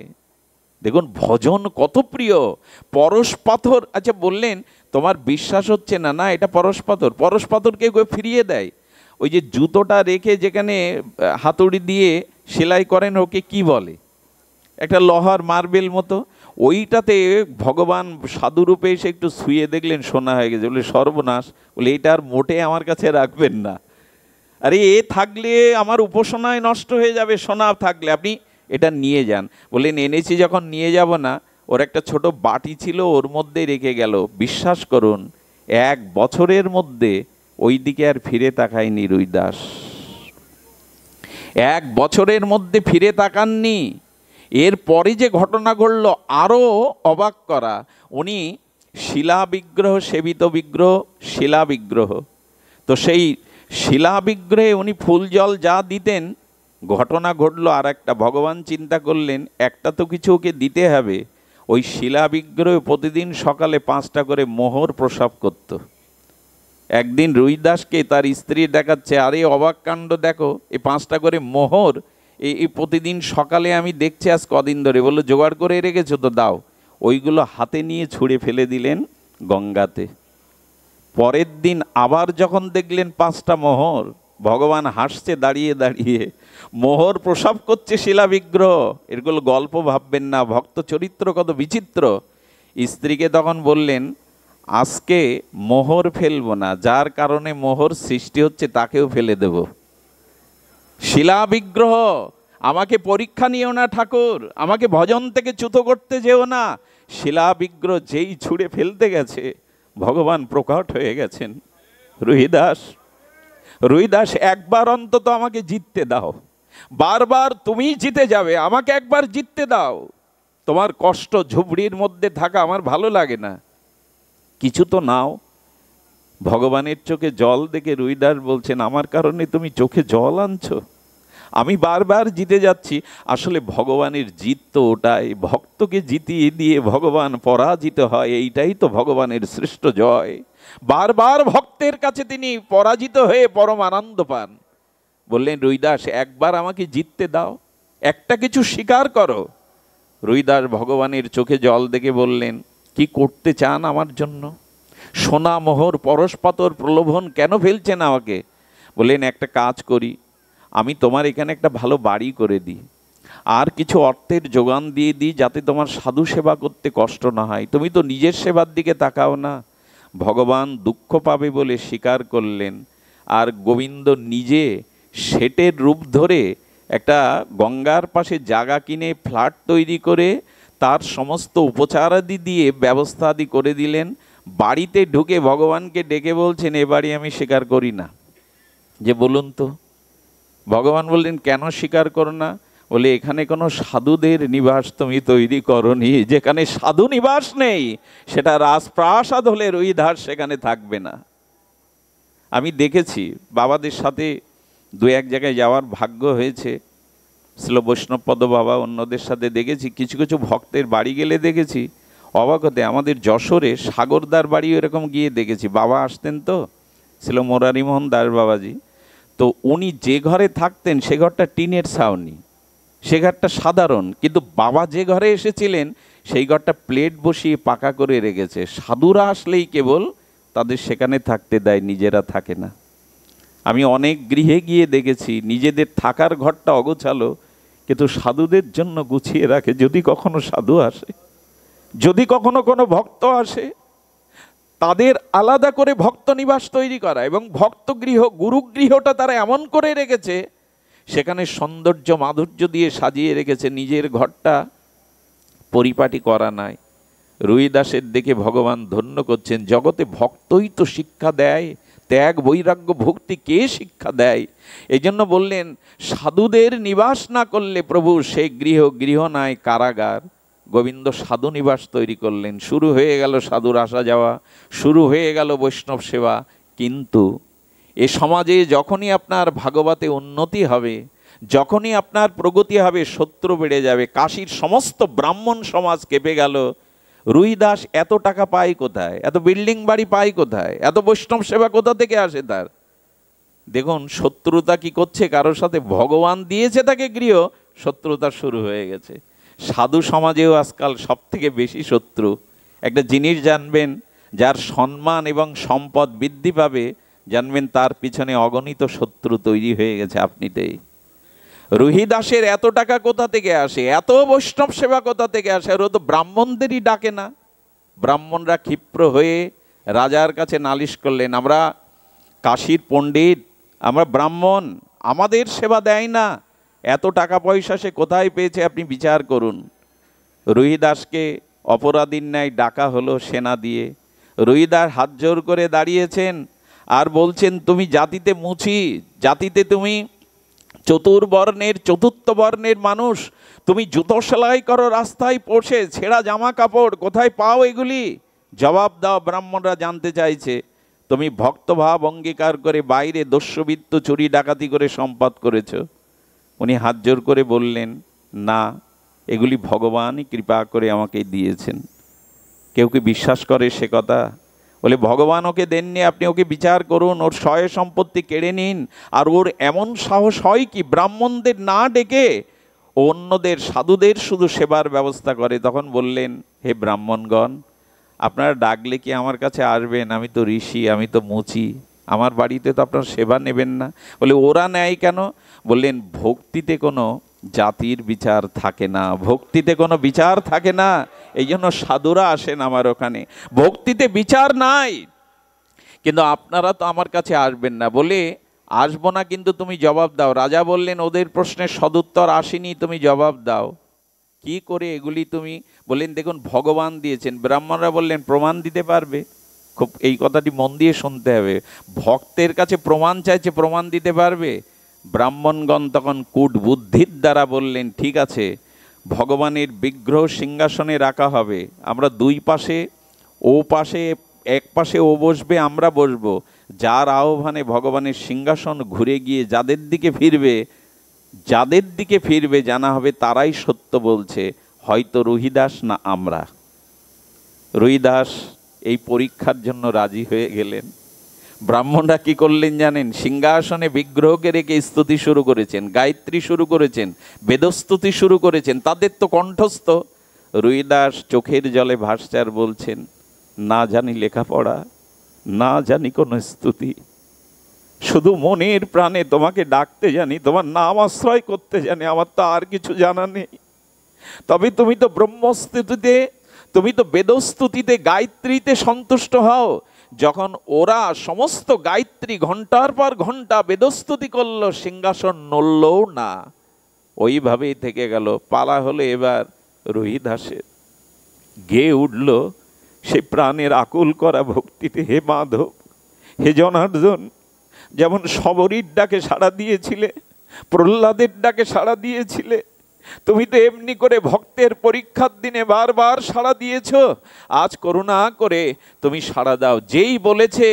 দেখুন ভজন কত প্রিয়। পরশ পাথর, আচ্ছা বললেন তোমার বিশ্বাস হচ্ছে না, না এটা পরশ পাথর। পরশ পাথরকে কেউ ফিরিয়ে দেয়? ওই যে জুতোটা রেখে যেখানে হাতুড়ি দিয়ে সেলাই করেন, ওকে কি বলে? একটা লোহার মার্বেল মতো, ওইটাতে ভগবান সাধুরূপে এসে একটু শুয়ে দেখলেন সোনা হয়ে গেছে। বলে, সর্বনাশ, বলে এটা আর মোটে আমার কাছে রাখবেন না। আরে এ থাকলে আমার উপাসনায় নষ্ট হয়ে যাবে, সোনা থাকলে আপনি এটা নিয়ে যান। বললেন, এনেছি যখন নিয়ে যাব না। ওর একটা ছোট বাটি ছিল, ওর মধ্যে রেখে গেল। বিশ্বাস করুন 1 বছরের মধ্যে ওই দিকে আর ফিরে তাকায়নি রুইদাস। 1 বছরের মধ্যে ফিরে তাকাননি। এরপরে যে ঘটনা ঘটল আরও অবাক করা। উনি শিলা বিগ্রহ, সেবিত বিগ্রহ, শিলা বিগ্রহ, তো সেই শিলা বিগ্রহে উনি ফুল জল যা দিতেন, ঘটনা ঘটল আর একটা। ভগবান চিন্তা করলেন, একটা তো কিছু ওকে দিতে হবে। ওই শিলা বিগ্রহে প্রতিদিন সকালে 5টা করে মোহর প্রসাব করত। একদিন রুইদাসকে তার স্ত্রী দেখাচ্ছে, আরে অবাক কাণ্ড দেখো, এই 5টা করে মোহর এই প্রতিদিন সকালে আমি দেখছি আজ কদিন ধরে। বললো, জোগাড় করে রেখেছো তো, দাও। ওইগুলো হাতে নিয়ে ছুঁড়ে ফেলে দিলেন গঙ্গাতে। পরের দিন আবার যখন দেখলেন 5টা মোহর, ভগবান হাসছে দাঁড়িয়ে দাঁড়িয়ে, মোহর প্রসাব করছে শিলা বিগ্রহ। এগুলো গল্প ভাববেন না, ভক্ত চরিত্র কত বিচিত্র। স্ত্রীকে তখন বললেন, আজকে মোহর ফেলবো না, যার কারণে মোহর সৃষ্টি হচ্ছে তাকেও ফেলে দেব। শিলা বিগ্রহ, আমাকে পরীক্ষা নিও না ঠাকুর, আমাকে ভজন থেকে চ্যুত করতে যেও না। শিলা বিগ্রহ যেই ছুঁড়ে ফেলতে গেছে, ভগবান প্রকট হয়ে গেছেন। রুইদাস, রুইদাস একবার অন্তত আমাকে জিততে দাও, বারবার তুমি জিতে যাবে, আমাকে একবার জিততে দাও। তোমার কষ্ট ঝুপড়ির মধ্যে থাকা আমার ভালো লাগে না, কিছু তো নাও। ভগবানের চোখে জল দেখে রুইদাস বলছেন, আমার কারণে তুমি চোখে জল আনছো? আমি বারবার জিতে যাচ্ছি। আসলে ভগবানের জিত তো ওটাই, ভক্তকে জিতিয়ে দিয়ে ভগবান পরাজিত হয়, এইটাই তো ভগবানের শ্রেষ্ঠ জয়। বারবার ভক্তের কাছে তিনি পরাজিত হয়ে পরম আনন্দ পান। বললেন, রুইদাস একবার আমাকে জিততে দাও, একটা কিছু স্বীকার করো। রুইদাস ভগবানের চোখে জল দেখে বললেন, কি করতে চান আমার জন্য? সোনা মোহর পরশপাতর প্রলোভন কেন ফেলছেন আমাকে? বললেন, একটা কাজ করি, আমি তোমার এখানে একটা ভালো বাড়ি করে দিই, আর কিছু অর্থের যোগান দিয়ে দিই, যাতে তোমার সাধু সেবা করতে কষ্ট না হয়। তুমি তো নিজের সেবার দিকে তাকাও না। ভগবান দুঃখ পাবে বলে স্বীকার করলেন। আর গোবিন্দ নিজে শেটের রূপ ধরে একটা গঙ্গার পাশে জায়গা কিনে ফ্ল্যাট তৈরি করে তার সমস্ত উপচারাদি দিয়ে ব্যবস্থা আদি করে দিলেন। বাড়িতে ঢুকে ভগবানকে ডেকে বলছেন, এ বাড়ি আমি স্বীকার করি না। যে বলুন তো? ভগবান বললেন, কেন স্বীকার করো না? বলে, এখানে কোনো সাধুদের নিবাস তুমি তৈরি করনি। যেখানে সাধু নিবাস নেই সেটা রাজপ্রাসাদ হলে রুইদাস সেখানে থাকবে না। আমি দেখেছি, বাবাদের সাথে দু এক জায়গায় যাওয়ার ভাগ্য হয়েছে, ছিল বৈষ্ণবপদ বাবা, অন্যদের সাথে দেখেছি, কিছু কিছু ভক্তের বাড়ি গেলে দেখেছি অবাক হতে। আমাদের যশোরে সাগরদার বাড়ি এরকম গিয়ে দেখেছি, বাবা আসতেন তো, ছিল মোরারিমোহন দাস বাবাজি। তো উনি যে ঘরে থাকতেন সে ঘরটা টিনের ছাউনি, সে ঘরটা সাধারণ, কিন্তু বাবা যে ঘরে এসেছিলেন সেই ঘরটা প্লেট বসিয়ে পাকা করে রেখেছে। সাধুরা আসলেই কেবল তাদের সেখানে থাকতে দেয়, নিজেরা থাকে না। আমি অনেক গৃহে গিয়ে দেখেছি নিজেদের থাকার ঘরটা অগোছালো, কিন্তু সাধুদের জন্য গুছিয়ে রাখে। যদি কখনো সাধু আসে, যদি কখনো কোনো ভক্ত আসে, তাদের আলাদা করে ভক্ত নিবাস তৈরি করা, এবং ভক্ত গৃহ, গুরুগৃহটা তারা এমন করে রেখেছে, সেখানে সৌন্দর্য মাধুর্য দিয়ে সাজিয়ে রেখেছে, নিজের ঘরটা পরিপাটি করা নাই। রুইদাসের দেখে ভগবান ধন্য করছেন, জগতে ভক্তই তো শিক্ষা দেয়, ত্যাগ বৈরাগ্য ভক্তি কে শিক্ষা দেয়? এই জন্য বললেন, সাধুদের নিবাস না করলে প্রভু সে গৃহ, গৃহ নয় কারাগার। গোবিন্দ সাধু নিবাস তৈরি করলেন। শুরু হয়ে গেল সাধুর আসা যাওয়া, শুরু হয়ে গেল বৈষ্ণব সেবা। কিন্তু এ সমাজে যখনই আপনার ভাগবতে উন্নতি হবে, যখনই আপনার প্রগতি হবে, শত্রু বেড়ে যাবে। কাশীর সমস্ত ব্রাহ্মণ সমাজ কেঁপে গেল। রুইদাস এত টাকা পায় কোথায়? এত বিল্ডিং বাড়ি পায় কোথায়? এত বৈষ্ণব সেবা কোথা থেকে আসে তার? দেখুন শত্রুতা কি করছে কারোর সাথে? ভগবান দিয়েছে তাকে গৃহ, শত্রুতা শুরু হয়ে গেছে। সাধু সমাজেও আজকাল সব থেকে বেশি শত্রু। একটা জিনিস জানবেন, যার সম্মান এবং সম্পদ বৃদ্ধি পাবে, জানবেন তার পিছনে অগণিত শত্রু তৈরি হয়ে গেছে আপনিতেই। রুহিদাসের এত টাকা কোথা থেকে আসে? এত বৈষ্ণব সেবা কোথা থেকে আসে? আর ও তো ব্রাহ্মণদেরই ডাকে না। ব্রাহ্মণরা ক্ষিপ্র হয়ে রাজার কাছে নালিশ করলেন, আমরা কাশীর পণ্ডিত, আমরা ব্রাহ্মণ, আমাদের সেবা দেয় না, এত টাকা পয়সা সে কোথায় পেয়েছে, আপনি বিচার করুন। রুহিদাসকে অপরাধীর ন্যায় ডাকা হলো সেনা দিয়ে। রুহিদাস হাত জোর করে দাঁড়িয়েছেন আর বলছেন, তুমি জাতিতে মুছি, জাতিতে তুমি চতুর্বর্ণের, চতুর্থ বর্ণের মানুষ, তুমি জুতো সেলাই করো রাস্তায় বসে, ছেঁড়া জামা কাপড়, কোথায় পাও এগুলি? জবাব দাও। ব্রাহ্মণরা জানতে চাইছে। তুমি ভক্তভাব অঙ্গীকার করে বাইরে দস্যুবৃত্ত, চুরি ডাকাতি করে সম্পদ করেছ। উনি হাত জোর করে বললেন, না, এগুলি ভগবানই কৃপা করে আমাকে দিয়েছেন। কেউ কি বিশ্বাস করে সে কথা? বলে, ভগবান ওকে দেননি, আপনি ওকে বিচার করুন, ওর সয় সম্পত্তি কেড়ে নিন। আর ওর এমন সাহস হয় কি ব্রাহ্মণদের না ডেকে অন্যদের, সাধুদের শুধু সেবার ব্যবস্থা করে। তখন বললেন, হে ব্রাহ্মণগণ, আপনারা ডাকলে কি আমার কাছে আসবেন? আমি তো ঋষি, আমি তো মুচি, আমার বাড়িতে তো আপনার সেবা নেবেন না। বলে, ওরা নেয় কেন? বললেন, ভক্তিতে কোনো জাতির বিচার থাকে না, ভক্তিতে কোনো বিচার থাকে না, এই জন্য সাধুরা আসেন আমার ওখানে। ভক্তিতে বিচার নাই, কিন্তু আপনারা তো আমার কাছে আসবেন না। বলে, আসবো না, কিন্তু তুমি জবাব দাও। রাজা বললেন, ওদের প্রশ্নের সদুত্তর আসেনি, তুমি জবাব দাও। কি করে এগুলি তুমি? বললেন, দেখুন ভগবান দিয়েছেন। ব্রাহ্মণরা বললেন, প্রমাণ দিতে পারবে? খুব এই কথাটি মন দিয়ে শুনতে হবে। ভক্তের কাছে প্রমাণ চাইছে, প্রমাণ দিতে পারবে? ব্রাহ্মণগণ তখন কূট বুদ্ধির দ্বারা বললেন, ঠিক আছে, ভগবানের বিগ্রহ সিংহাসনে রাখা হবে, আমরা দুই পাশে, ও পাশে এক পাশে ও বসবে, আমরা বসবো, যার আহ্বানে ভগবানের সিংহাসন ঘুরে গিয়ে যাদের দিকে ফিরবে জানা হবে তারাই সত্য বলছে, হয়তো রুহিদাস না আমরা। রুহিদাস এই পরীক্ষার জন্য রাজি হয়ে গেলেন। ব্রাহ্মণরা কি করলেন জানেন? সিংহাসনে বিগ্রহকে রেখে স্তুতি শুরু করেছেন, গায়ত্রী শুরু করেছেন, বেদস্তুতি শুরু করেছেন, তাদের তো কণ্ঠস্থ। রুহিদাস চোখের জলে ভাসছে আর বলছেন, না জানি লেখাপড়া, না জানি কোনো স্তুতি, শুধু মনের প্রাণে তোমাকে ডাকতে জানি, তোমার নাম আশ্রয় করতে জানি, আমার তো আর কিছু জানা নেই। তবে তুমি তো ব্রহ্মস্তুতিতে, তুমি তো বেদস্তুতিতে, গায়ত্রীতে সন্তুষ্ট হও। যখন ওরা সমস্ত গায়ত্রী ঘন্টার পর ঘন্টা বেদস্তুতি করলো, সিংহাসন নড়লও না, ওইভাবেই থেকে গেল। পালা হলো এবার রুহিদাসের। গেয়ে উঠল সেই প্রাণের আকুল করা ভক্তিতে, হে মাধব, হে জনার্দন, যেমন শবরীর ডাকে সাড়া দিয়েছিলে, প্রহ্লাদের ডাকে সাড়া দিয়েছিলে, তুমি তো এমনি করে ভক্তের পরীক্ষার দিনে বারবার সাড়া দিয়েছ। আজ করুণা করে তুমি সাড়া দাও। যেই বলেছে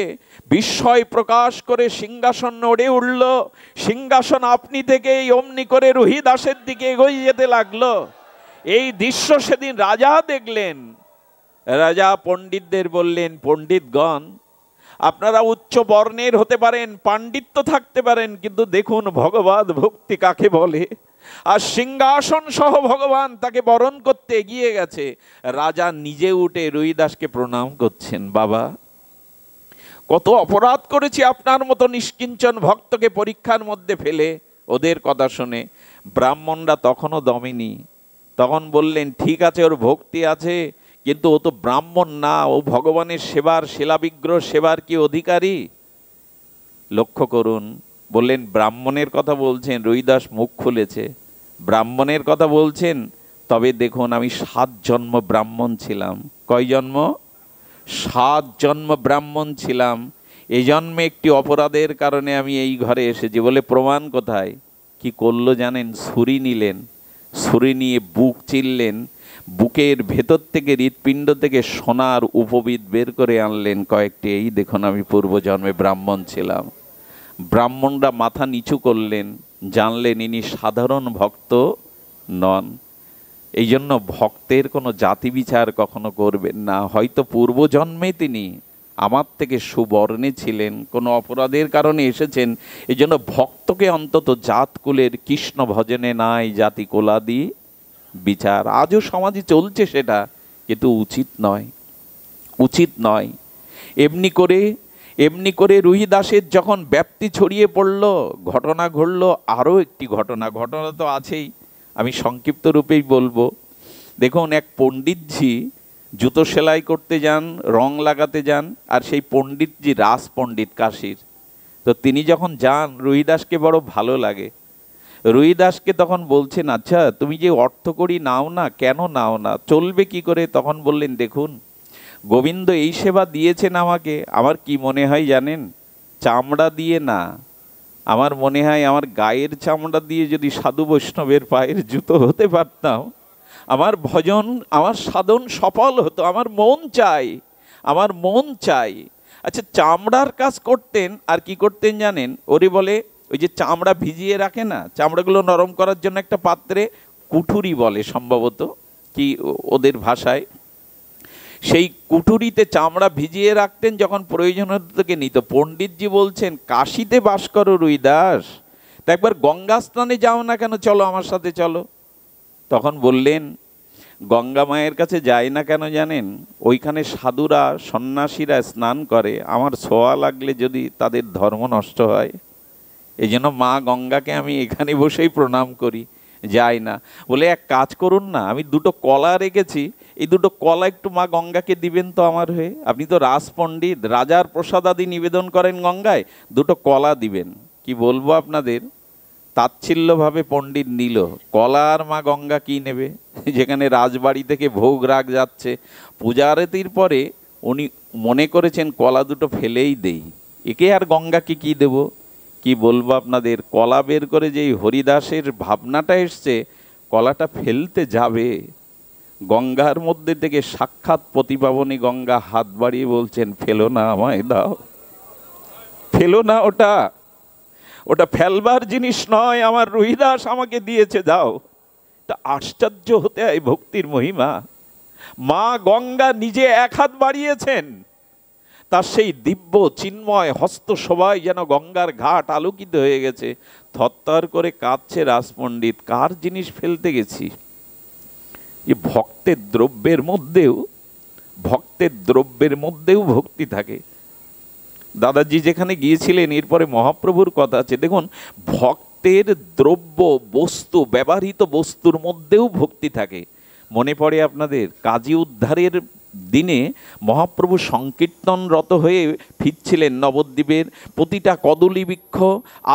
বিস্ময় প্রকাশ করে সিংহাসন নড়ে উঠল। সিংহাসন আপনি থেকেই অমনি করে রুহিদাসের দিকে এগিয়ে যেতে লাগলো। এই দৃশ্য সেদিন রাজা দেখলেন। রাজা পণ্ডিতদের বললেন, পণ্ডিতগণ, আপনারা উচ্চ বর্ণের হতে পারেন, পাণ্ডিত্য থাকতে পারেন, কিন্তু দেখুন ভগবৎ ভক্তি কাকে বলে। আর সিংহাসন সহ ভগবান তাকে বরণ করতে এগিয়ে গেছে। রাজা নিজে উঠে রুহিদাসকে প্রণাম করছেন, বাবা, কত অপরাধ করেছি আপনার মতো নিষ্কিঞ্চন ভক্তকে পরীক্ষার মধ্যে ফেলে। ওদের কথা শুনে ব্রাহ্মণরা তখনও দমেনি। তখন বললেন, ঠিক আছে, ওর ভক্তি আছে, কিন্তু ও তো ব্রাহ্মণ না, ও ভগবানের সেবার, শিলাবিগ্রহ সেবার কি অধিকারী? লক্ষ্য করুন, বললেন ব্রাহ্মণের কথা বলছেন। রুহিদাস মুখ খুলেছে, ব্রাহ্মণের কথা বলছেন? তবে দেখুন, আমি 7 জন্ম ব্রাহ্মণ ছিলাম। কয় জন্ম? 7 জন্ম ব্রাহ্মণ ছিলাম। এই জন্মে একটি অপরাধের কারণে আমি এই ঘরে এসেছি। বলে প্রমাণ কোথায়? কি করলো জানেন? ছুরি নিলেন, ছুরি নিয়ে বুক চিরলেন, বুকের ভেতর থেকে, হৃৎপিণ্ড থেকে সোনার উপবিদ বের করে আনলেন কয়েকটি। এই দেখুন, আমি পূর্বজন্মে ব্রাহ্মণ ছিলাম। ব্রাহ্মণরা মাথা নিচু করলেন, জানলেন ইনি সাধারণ ভক্ত নন। এই জন্য ভক্তের কোনো জাতি বিচার কখনো করবেন না। হয়তো পূর্বজন্মে তিনি আমার থেকে সুবর্ণে ছিলেন, কোনো অপরাধের কারণে এসেছেন। এই জন্য ভক্তকে অন্তত জাতকুলের, কৃষ্ণ ভজনে নাই জাতি কোলাদি বিচার। আজও সমাজে চলছে সেটা, কিন্তু উচিত নয়, উচিত নয়। এমনি করে রুহিদাসের যখন ব্যাপ্তি ছড়িয়ে পড়ল, ঘটনা ঘটল। আরও একটি ঘটনা তো আছেই, আমি সংক্ষিপ্ত রূপেই বলবো। দেখুন, এক পণ্ডিতজি জুতো সেলাই করতে যান, রং লাগাতে যান, আর সেই পণ্ডিতজি রাস পণ্ডিত কাশীর। তো তিনি যখন যান, রুহিদাসকে বড় ভালো লাগে। রুহিদাসকে তখন বলছেন, আচ্ছা তুমি যে অর্থকড়ি নাও না, কেন নাও না, চলবে কি করে? তখন বললেন, দেখুন, গোবিন্দ এই সেবা দিয়েছেন আমাকে, আমার কি মনে হয় জানেন? চামড়া দিয়ে না, আমার মনে হয় আমার গায়ের চামড়া দিয়ে যদি সাধু বৈষ্ণবের পায়ের জুতো হতে পারতাম, আমার ভজন, আমার সাধন সফল হতো। আমার মন চাই, আমার মন চাই। আচ্ছা, চামড়ার কাজ করতেন। আর কি করতেন জানেন? ওরে বলে, ওই যে চামড়া ভিজিয়ে রাখে না, চামড়াগুলো নরম করার জন্য একটা পাত্রে, কুঠুরি বলে সম্ভবত, কি ওদের ভাষায়, সেই কুঠুরিতে চামড়া ভিজিয়ে রাখতেন, যখন প্রয়োজন হতো থেকে নিত। পণ্ডিতজি বলছেন, কাশীতে বাস করো রুহিদাস, তা একবার গঙ্গা স্নানে যাও না কেন, চলো আমার সাথে চলো। তখন বললেন, গঙ্গা মায়ের কাছে যায় না কেন জানেন? ওইখানে সাধুরা, সন্ন্যাসীরা স্নান করে, আমার ছোঁয়া লাগলে যদি তাদের ধর্ম নষ্ট হয়, এই জন্য মা গঙ্গাকে আমি এখানে বসেই প্রণাম করি, যাই না। বলে, এক কাজ করুন না, আমি 2টো কলা রেখেছি, এই 2টো কলা একটু মা গঙ্গাকে দিবেন তো আমার হয়ে। আপনি তো রাস পণ্ডিত, রাজার প্রসাদাদি নিবেদন করেন গঙ্গায়, 2টো কলা দিবেন। কি বলবো আপনাদের, তাচ্ছিল্যভাবে পণ্ডিত নিল। কলা আর মা গঙ্গা কি নেবে? যেখানে রাজবাড়ি থেকে ভোগ রাগ যাচ্ছে, পূজা আরতির পরে উনি মনে করেছেন কলা 2টো ফেলেই দেই, একে আর গঙ্গাকে কি দেব। কি বলবো আপনাদের, কলা বের করে যেই হরিদাসের ভাবনাটা এসছে, কলাটা ফেলতে যাবে, গঙ্গার মধ্যে থেকে সাক্ষাৎ প্রতিপাবনী গঙ্গা হাত বাড়িয়ে বলছেন, ফেলো না, আমায় দাও, ফেলো না, ওটা ওটা ফেলবার জিনিস নয়, আমার রুহিদাস আমাকে দিয়েছে, দাও। তা আশ্চর্য হতে হয় ভক্তির মহিমা। মা গঙ্গা নিজে এক হাত বাড়িয়েছেন, তার সেই দিব্য চিন্ময় হস্ত সবাই যেন গঙ্গার ঘাট আলোকিত হয়ে গেছে। থরথর করে কাঁদছে রাজপণ্ডিত, কার জিনিস ফেলতে গেছি। এই ভক্তের দ্রব্যের মধ্যেও ভক্তি থাকে। দাদাজি যেখানে গিয়েছিলেন, এরপরে মহাপ্রভুর কথা আছে। দেখুন, ভক্তের দ্রব্য বস্তু, ব্যবহৃত বস্তুর মধ্যেও ভক্তি থাকে। মনে পড়ে আপনাদের কাজী উদ্ধারের দিনে মহাপ্রভু সংকীর্তনরত হয়ে ফিরছিলেন নবদ্বীপের। প্রতিটা কদলী বৃক্ষ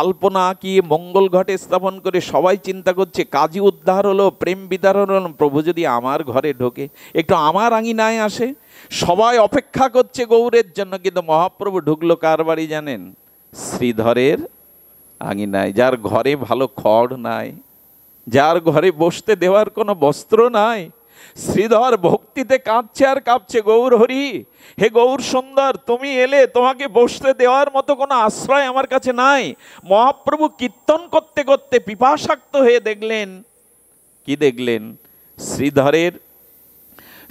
আলপনা আঁকিয়ে মঙ্গল ঘটে স্থাপন করে সবাই চিন্তা করছে কাজী উদ্ধার হলো, প্রেম বিদারণ হলো, প্রভু যদি আমার ঘরে ঢোকে, একটু আমার আঙিনায় আসে। সবাই অপেক্ষা করছে গৌরের জন্য, কিন্তু মহাপ্রভু ঢুকলো কার বাড়ি জানেন? শ্রীধরের আঙিনায়, যার ঘরে ভালো খড় নাই, যার ঘরে বসতে দেওয়ার কোনো বস্ত্র নাই। শ্রীধর ভক্তিতে কাঁদছে আর কাঁপছে, গৌর হরি, হে গৌর সুন্দর, তুমি এলে, তোমাকে বসতে দেওয়ার মতো কোনো আশ্রয় আমার কাছে নাই। মহাপ্রভু কীর্তন করতে করতে পিপাসাক্ত হয়ে দেখলেন, কি দেখলেন? শ্রীধরের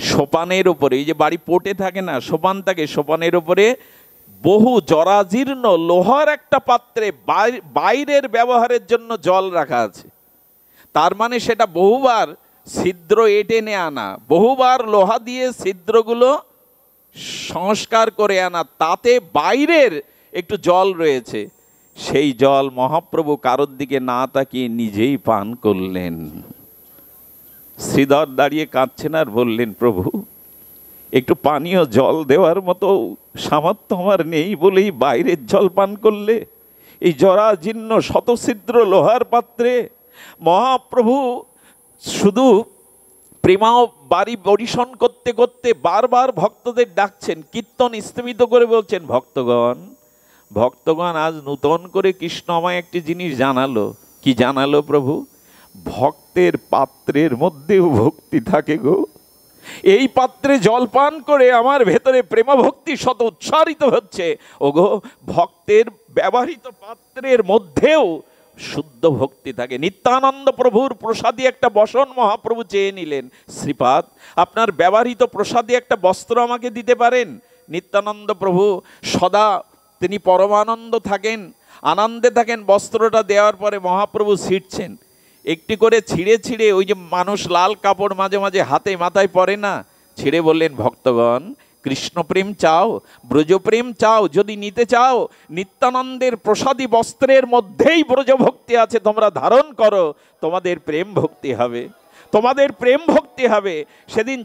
সোপানের উপরে, এই যে বাড়ি পোটে থাকে না, সোপান থাকে, সোপানের উপরে বহু জরাজীর্ণ লোহার একটা পাত্রে বাইরের ব্যবহারের জন্য জল রাখা আছে। তার মানে সেটা বহুবার ছিদ্র টেনে আনা, বহুবার লোহা দিয়ে ছিদ্রগুলো সংস্কার করে আনা, তাতে বাইরের একটু জল রয়েছে। সেই জল মহাপ্রভু কারোর দিকে না তাকিয়ে নিজেই পান করলেন। শ্রীধর দাঁড়িয়ে কাঁদছেন আর বললেন, প্রভু, একটু পানীয় জল দেওয়ার মতো সামর্থ্য আমার নেই বলেই বাইরের জল পান করলে, এই জরাজীর্ণ শতছিদ্র লোহার পাত্রে। মহাপ্রভু শুধু প্রেমাও বাড়ি পরিশন করতে করতে বারবার ভক্তদের ডাকছেন, কীর্তন স্থিমিত করে বলছেন, ভক্তগণ আজ নূতন করে কৃষ্ণ আমায় একটি জিনিস জানালো। কি জানালো প্রভু? ভক্তের পাত্রের মধ্যেও ভক্তি থাকে গো। এই পাত্রে জল পান করে আমার ভেতরে প্রেম ভক্তি শত উচ্চারিত হচ্ছে। ওগো, ভক্তের ব্যবহৃত পাত্রের মধ্যেও শুদ্ধ ভক্তি থাকে। নিত্যানন্দ প্রভুর প্রসাদী একটা বসন মহাপ্রভু চেয়ে নিলেন, শ্রীপাদ, আপনার ব্যবহৃত প্রসাদী একটা বস্ত্র আমাকে দিতে পারেন? নিত্যানন্দ প্রভু সদা তিনি পরমানন্দ থাকেন, আনন্দে থাকেন। বস্ত্রটা দেওয়ার পরে মহাপ্রভু ছিঁড়ছেন, একটি করে ছিঁড়ে ছিঁড়ে, ওই যে মানুষ লাল কাপড় মাঝে মাঝে হাতে মাথায় পরে না, ছিঁড়ে বললেন, ভক্তগণ, কৃষ্ণপ্রেম চাও, ব্রজপ্রেম চাও, যদি নিতে চাও, নিত্যানন্দের প্রসাদী বস্ত্রের মধ্যেই ব্রজভক্তি আছে, তোমরা ধারণ করো, তোমাদের প্রেম ভক্তি হবে, তোমাদের প্রেম ভক্তি হবে। সেদিন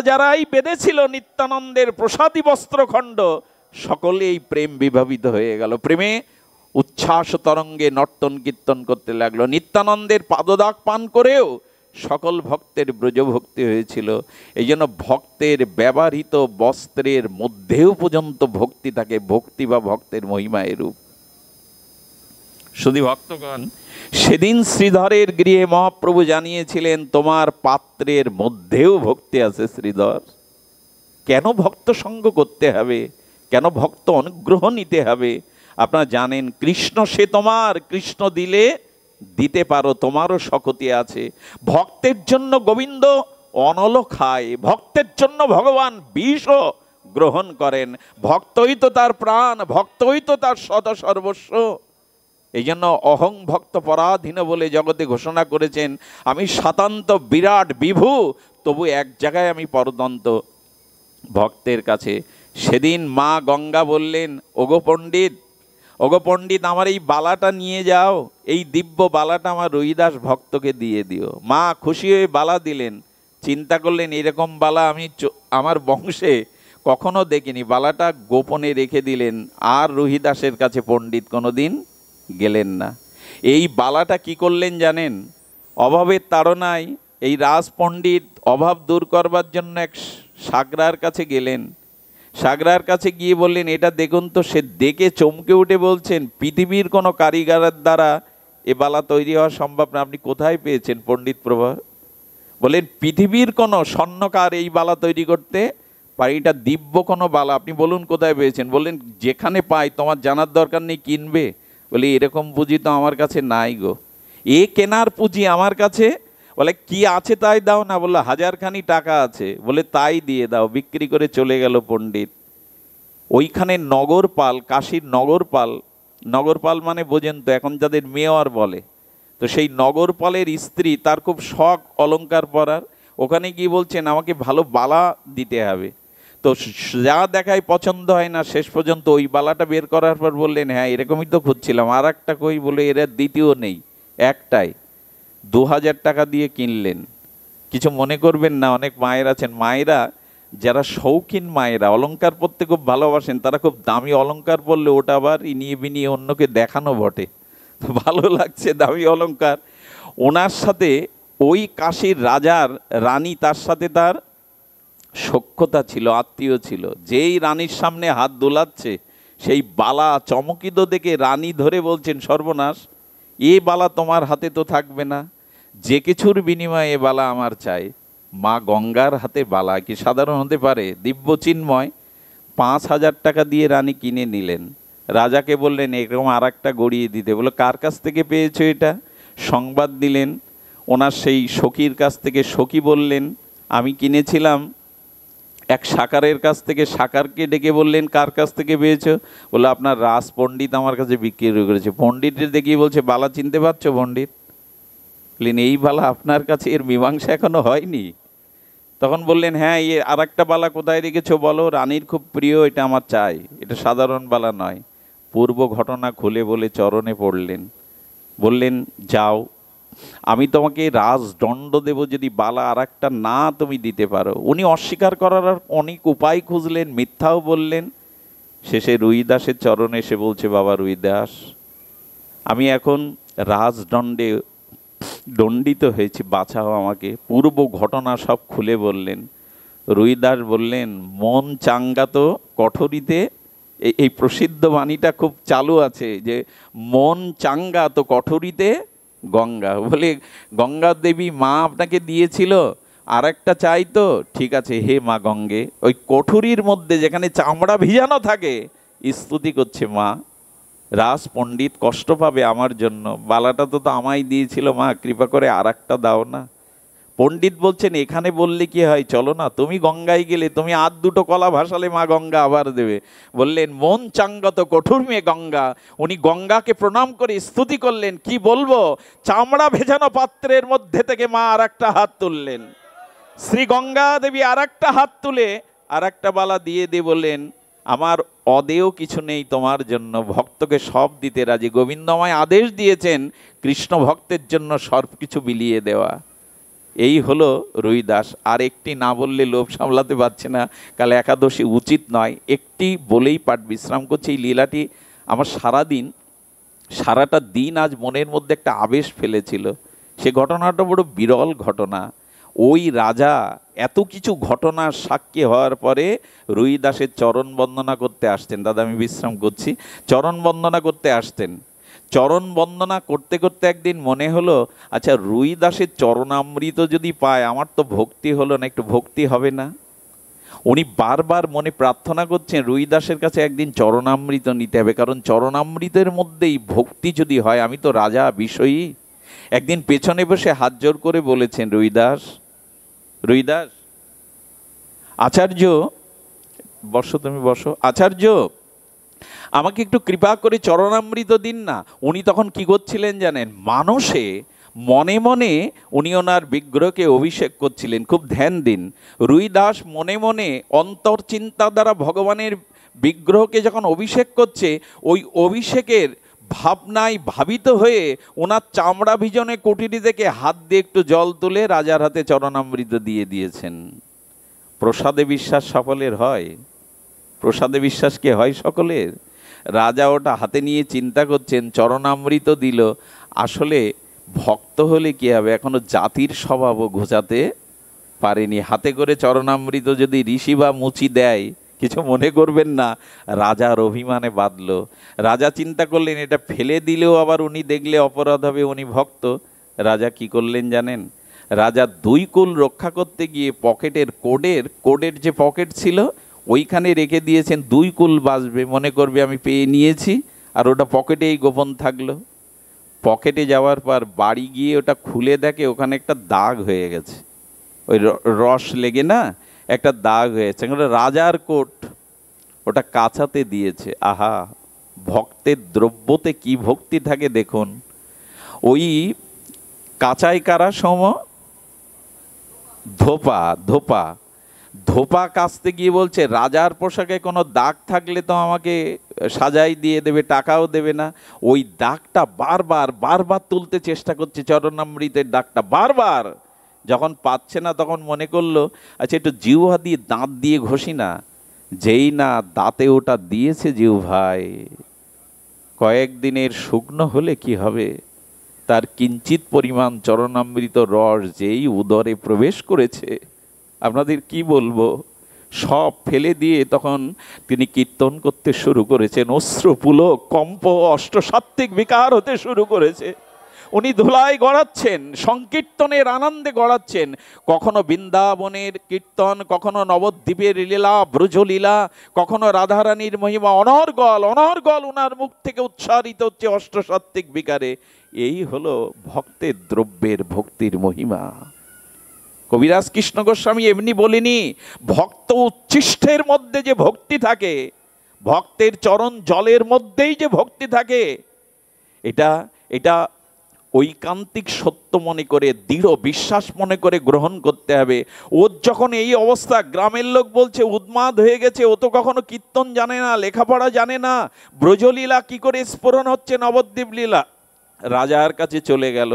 যারাই বেঁধেছিল নিত্যানন্দের প্রসাদী বস্ত্রখণ্ড, সকলেই প্রেম বিভাবিত হয়ে গেল, প্রেমে উচ্ছ্বাস তরঙ্গে নর্তন কীর্তন করতে লাগলো। নিত্যানন্দের পাদদাগ পান করেও সকল ভক্তের ব্রজভক্তি হয়েছিল। এই জন্য ভক্তের ব্যবহৃত বস্ত্রের মধ্যেও পর্যন্ত ভক্তি থাকে। ভক্তি বা ভক্তের মহিমা এরূপ। শুধু ভক্তগণ, সেদিন শ্রীধরের গৃহে মহাপ্রভু জানিয়েছিলেন, তোমার পাত্রের মধ্যেও ভক্তি আছে শ্রীধর। কেন ভক্ত সঙ্গ করতে হবে? কেন ভক্ত অনুগ্রহ নিতে হবে? আপনারা জানেন, কৃষ্ণ সে তোমার, কৃষ্ণ দিলে দিতে পারো, তোমারও শক্তি আছে। ভক্তের জন্য গোবিন্দ অনল খায়, ভক্তের জন্য ভগবান বিষও গ্রহণ করেন। ভক্তই তো তার প্রাণ, ভক্তই তো তার সদা সর্বস্ব। এই জন্য অহং ভক্ত পরাধীন বলে জগতে ঘোষণা করেছেন, আমি স্বাতন্ত বিরাট বিভু, তবু এক জায়গায় আমি পরদন্ত ভক্তের কাছে। সেদিন মা গঙ্গা বললেন, ওগো পণ্ডিত, আমার এই বালাটা নিয়ে যাও, এই দিব্য বালাটা আমার রুহিদাস ভক্তকে দিয়ে দিও। মা খুশি হয়ে বালা দিলেন। চিন্তা করলেন, এরকম বালা আমি আমার বংশে কখনো দেখিনি। বালাটা গোপনে রেখে দিলেন, আর রুহিদাসের কাছে পণ্ডিত কোনোদিন গেলেন না। এই বালাটা কি করলেন জানেন? অভাবের তাড়নায় এই রাজ পণ্ডিত অভাব দূর করবার জন্য এক সাগরার কাছে গেলেন। সাগরার কাছে গিয়ে বললেন, এটা দেখুন তো। সে দেখে চমকে উঠে বলছেন, পৃথিবীর কোনো কারিগরের দ্বারা এ বালা তৈরি হওয়া সম্ভব না, আপনি কোথায় পেয়েছেন পণ্ডিত প্রভা? বলেন পৃথিবীর কোনো স্বর্ণকার এই বালা তৈরি করতে পারে? এটা দিব্য কোনো বালা, আপনি বলুন কোথায় পেয়েছেন? বললেন যেখানে পাই, তোমার জানার দরকার নেই, কিনবে? বলে এরকম পুঁজি তো আমার কাছে নাই গো। এ কেনার পুঁজি আমার কাছে? বলে কি আছে তাই দাও না। বললো 1000খানি টাকা আছে। বলে তাই দিয়ে দাও। বিক্রি করে চলে গেল পণ্ডিত। ওইখানে নগরপাল, কাশীর নগরপাল, নগরপাল মানে বোঝেন তো, এখন যাদের মেয়র বলে, তো সেই নগরপালের স্ত্রী, তার খুব শখ অলংকার পরার। ওখানে গিয়ে বলছেন আমাকে ভালো বালা দিতে হবে। তো যা দেখায় পছন্দ হয় না, শেষ পর্যন্ত ওই বালাটা বের করার পর বললেন হ্যাঁ এরকমই তো খুঁজছিলাম, আর একটা কই? বলে এরা দ্বিতীয় নেই, একটাই। 2000 টাকা দিয়ে কিনলেন। কিছু মনে করবেন না, অনেক মায়ের আছেন, মায়েরা যারা শৌখিন মায়েরা অলংকার পরতে খুব ভালোবাসেন, তারা খুব দামি অলংকার পরলে ওটা আবার ইনিয়ে বিনিয়ে অন্যকে দেখানো বটে। তো ভালো লাগছে দামি অলংকার। ওনার সাথে ওই কাশীর রাজার রানী, তার সাথে তার সখ্যতা ছিল, আত্মীয় ছিল। যেই রানীর সামনে হাত দোলাচ্ছে, সেই বালা চমকিত দেখে রানী ধরে বলছেন সর্বনাশ, এ বালা তোমার হাতে তো থাকবে না, যে কিছুর বিনিময়ে এ বালা আমার চাই। মা গঙ্গার হাতে বালা কি সাধারণ হতে পারে? দিব্য চিন্ময়। 5000 টাকা দিয়ে রানী কিনে নিলেন। রাজাকে বললেন এরকম আর একটা গড়িয়ে দিতে। বলে কার কাছ থেকে পেয়েছো এটা? সংবাদ দিলেন ওনার সেই সখীর কাছ থেকে। সখী বললেন আমি কিনেছিলাম এক সাকারের কাছ থেকে। সাকারকে ডেকে বললেন কার কাছ থেকে পেয়েছো? বলে আপনার রাজ পণ্ডিত আমার কাছে বিক্রি করেছে। পণ্ডিতের দেখিয়ে বলছে বালা চিনতে পারছো পণ্ডিত? বললেন এই বালা আপনার কাছে, এর মীমাংসা এখনো হয়নি? তখন বললেন হ্যাঁ, আর একটা বালা কোথায় রেখেছো বলো, রানীর খুব প্রিয়, এটা আমার চাই, এটা সাধারণ বালা নয়। পূর্ব ঘটনা খুলে বলে চরণে পড়লেন। বললেন যাও, আমি তোমাকে রাজদণ্ড দেব যদি বালা আর একটা না তুমি দিতে পারো। উনি অস্বীকার করার অনেক উপায় খুঁজলেন, মিথ্যাও বললেন। শেষে রুইদাসের চরণে এসে বলছে বাবা রুইদাস, আমি এখন রাজদণ্ডে দণ্ডিত হয়েছি, বাঁচাও আমাকে। পূর্ব ঘটনা সব খুলে বললেন। রুইদাস বললেন মন চাঙ্গা তো কঠোরিতে, এই প্রসিদ্ধ বাণীটা খুব চালু আছে যে মন চাঙ্গা তো কঠোরিতে গঙ্গা। বলে গঙ্গা দেবী মা আপনাকে দিয়েছিল, আর একটা চাই তো? ঠিক আছে হে মা গঙ্গে। ওই কঠুরির মধ্যে যেখানে চামড়া ভিজানো থাকে, স্তুতি করছে মা, রাজ পণ্ডিত কষ্ট পাবে আমার জন্য, বালাটা তো আমায় দিয়েছিল মা, কৃপা করে আর একটা দাও না। পণ্ডিত বলছেন এখানে বললে কি হয়, চলো না, তুমি গঙ্গায় গেলে তুমি আর দুটো কলা ভাসালে মা গঙ্গা আবার দেবে। বললেন মন চাঙ্গত কঠোর মেয়ে গঙ্গা। উনি গঙ্গাকে প্রণাম করে স্তুতি করলেন। কি বলবো, চামড়া ভেজানো পাত্রের মধ্যে থেকে মা আর একটা হাত তুললেন। শ্রী গঙ্গা দেবী আর একটা হাত তুলে আর একটা বালা দিয়ে দিয়ে বললেন আমার অদেয় কিছু নেই তোমার জন্য, ভক্তকে সব দিতে রাজি। গোবিন্দময় আদেশ দিয়েছেন কৃষ্ণ ভক্তের জন্য সব কিছু বিলিয়ে দেওয়া। এই হলো রুইদাস। আর একটি না বললে লোভ সামলাতে পারছে না, কাল একাদশী উচিত নয়, একটি বলেই পাঠ বিশ্রাম করছে। এই লীলাটি আমার সারাটা দিন আজ মনের মধ্যে একটা আবেশ ফেলেছিল। সে ঘটনাটা বড় বিরল ঘটনা। ওই রাজা এত কিছু ঘটনার সাক্ষী হওয়ার পরে রুইদাসের চরণ বন্দনা করতে আসতেন। দাদা আমি বিশ্রাম করছি। চরণ বন্দনা করতে আসতেন। চরণ বন্দনা করতে করতে একদিন মনে হলো আচ্ছা রুইদাসের চরণামৃত যদি পায়, আমার তো ভক্তি হলো না, একটু ভক্তি হবে না? উনি বারবার মনে প্রার্থনা করছেন রুইদাসের কাছে একদিন চরণামৃত নিতে হবে, কারণ চরণামৃতের মধ্যেই ভক্তি যদি হয়, আমি তো রাজা বিষয়ী। একদিন পেছনে বসে হাত জোর করে বলেছেন রুইদাস, রুইদাস আচার্য বসো, তুমি বসো, আচার্য আমাকে একটু কৃপা করে চরণামৃত দিন না। উনি তখন কি করছিলেন জানেন, মানসে মনে মনে উনি ওনার বিগ্রহকে অভিষেক করছিলেন। খুব ধ্যান দিন, রুইদাস মনে মনে অন্তর্চিন্তা দ্বারা ভগবানের বিগ্রহকে যখন অভিষেক করছে, ওই অভিষেকের ভাবনায় ভাবিত হয়ে ওনার চামড়া ভিজনে কুটিরি থেকে হাত দিয়ে একটু জল তুলে রাজার হাতে চরণামৃত দিয়ে দিয়েছেন। প্রসাদে বিশ্বাস সকলের হয়? প্রসাদে বিশ্বাস কে হয় সকলের? রাজা ওটা হাতে নিয়ে চিন্তা করছেন, চরণামৃত দিল, আসলে ভক্ত হলে কি হবে, এখনো জাতির স্বভাবও ঘোচাতে পারেনি। হাতে করে চরণামৃত যদি ঋষি বা মুচি দেয়, কিছু মনে করবেন না, রাজার অভিমানে বাঁধল। রাজা চিন্তা করলেন এটা ফেলে দিলেও আবার উনি দেখলে অপরাধ হবে, উনি ভক্ত। রাজা কি করলেন জানেন, রাজা দুই কুল রক্ষা করতে গিয়ে পকেটের কোডের যে পকেট ছিল ওইখানে রেখে দিয়েছেন, দুই কুল বাঁচবে, মনে করবে আমি পেয়ে নিয়েছি, আর ওটা পকেটেই গোপন থাকলো। পকেটে যাওয়ার পর বাড়ি গিয়ে ওটা খুলে দেখে ওখানে একটা দাগ হয়ে গেছে, ওই রস লেগে না একটা দাগ হয়েছে, ওটা রাজার কোট, ওটা কাঁচাতে দিয়েছে। আহা, ভক্তের দ্রব্যতে কি ভক্তি থাকে দেখুন। ওই কাঁচাই কারা সম ধোপা ধোপা ধোপা কাচতে গিয়ে বলছে রাজার পোশাকে কোনো দাগ থাকলে তো আমাকে সাজাই দিয়ে দেবে, টাকাও দেবে না। ওই দাগটা বারবার বারবার তুলতে চেষ্টা করছে, চরণামৃতের দাগটা বারবার, যখন পাচ্ছে না তখন মনে করলো আচ্ছা একটু জিহ্বা দিয়ে দাঁত দিয়ে ঘষি না। যেই না দাঁতে ওটা দিয়েছে জিহ্বায়, কয়েকদিনের শুকনো হলে কি হবে, তার কিঞ্চিত পরিমাণ চরণামৃত রস যেই উদরে প্রবেশ করেছে, আপনাদের কি বলবো, সব ফেলে দিয়ে তখন তিনি কীর্তন করতে শুরু করেছেন। অশ্রুপুলক কম্প অষ্টসাত্ত্বিক বিকার হতে শুরু করেছে। উনি ধুলায় গড়াচ্ছেন, সংকীর্তনের আনন্দে গড়াচ্ছেন। কখনো বৃন্দাবনের কীর্তন, কখনো নবদ্বীপের লীলা ব্রজলীলা, কখনো রাধারানীর মহিমা, অনর্গল অনর্গল উনার মুখ থেকে উচ্চারিত হচ্ছে অষ্টসাত্ত্বিক বিকারে। এই হলো ভক্তের দ্রব্যের ভক্তির মহিমা। কবিরাজ কৃষ্ণ গোস্বামী এমনি বলেনি, ভক্ত উচ্ছিষ্টের মধ্যে যে ভক্তি থাকে, ভক্তের চরণ জলের মধ্যেই যে ভক্তি থাকে, এটা এটা ঐকান্তিক সত্য মনে করে, দৃঢ় বিশ্বাস মনে করে গ্রহণ করতে হবে। ওর যখন এই অবস্থা, গ্রামের লোক বলছে উন্মাদ হয়ে গেছে, ও তো কখনো কীর্তন জানে না, লেখাপড়া জানে না, ব্রজলীলা কি করে স্ফুরণ হচ্ছে, নবদ্বীপ লীলা। রাজার কাছে চলে গেল,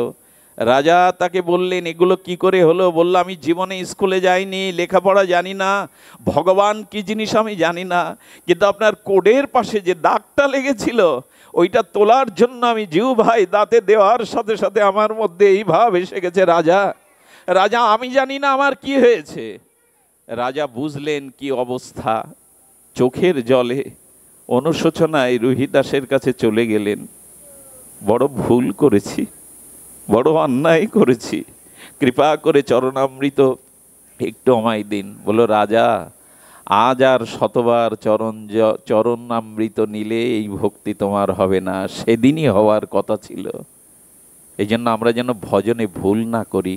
রাজা তাকে বললেন এগুলো কি করে হলো? বলল আমি জীবনে স্কুলে যাইনি, লেখাপড়া জানি না, ভগবান কি জিনিস আমি জানি না, কিন্তু আপনার কোডের পাশে যে দাগটা লেগেছিল ওইটা তোলার জন্য আমি জিহ্বায় দাঁতে দেওয়ার সাথে সাথে আমার মধ্যে এই ভাব এসে গেছে। রাজা রাজা আমি জানি না আমার কি হয়েছে। রাজা বুঝলেন কি অবস্থা, চোখের জলে অনুশোচনায় রুহিদাসের কাছে চলে গেলেন। বড় ভুল করেছি, বড় অন্যায় করেছি, কৃপা করে চরণামৃত একটু আমায় দিন। বলল রাজা আজ আর শতবার চরণামৃত নিলে এই ভক্তি তোমার হবে না, সেদিনই হওয়ার কথা ছিল। এই জন্য আমরা যেন ভজনে ভুল না করি,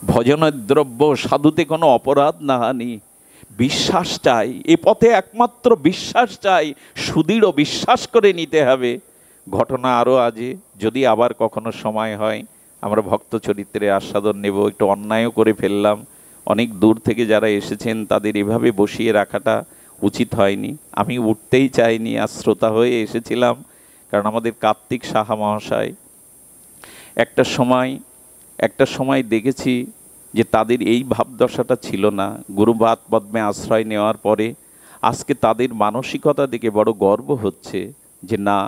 ভজনের দ্রব্য সাধুতে কোনো অপরাধ না হানি, বিশ্বাস চাই, এ পথে একমাত্র বিশ্বাস চাই, সুদৃঢ় বিশ্বাস করে নিতে হবে। ঘটনা আরও আছে, যদি আবার কখনো সময় হয় আমরা ভক্ত চরিত্রে আস্বাদন নেব। একটু অন্যায়ও করে ফেললাম, অনেক দূর থেকে যারা এসেছেন তাদের এভাবে বসিয়ে রাখাটা উচিত হয়নি। আমি উঠতেই চাইনি, আর শ্রোতা হয়ে এসেছিলাম, কারণ আমাদের কার্তিক সাহা মহাশয় একটা সময় দেখেছি যে তাদের এই ভাবদশাটা ছিল না। গুরুপাদ পদ্মে আশ্রয় নেওয়ার পরে আজকে তাদের মানসিকতা দেখে বড় গর্ব হচ্ছে যে না,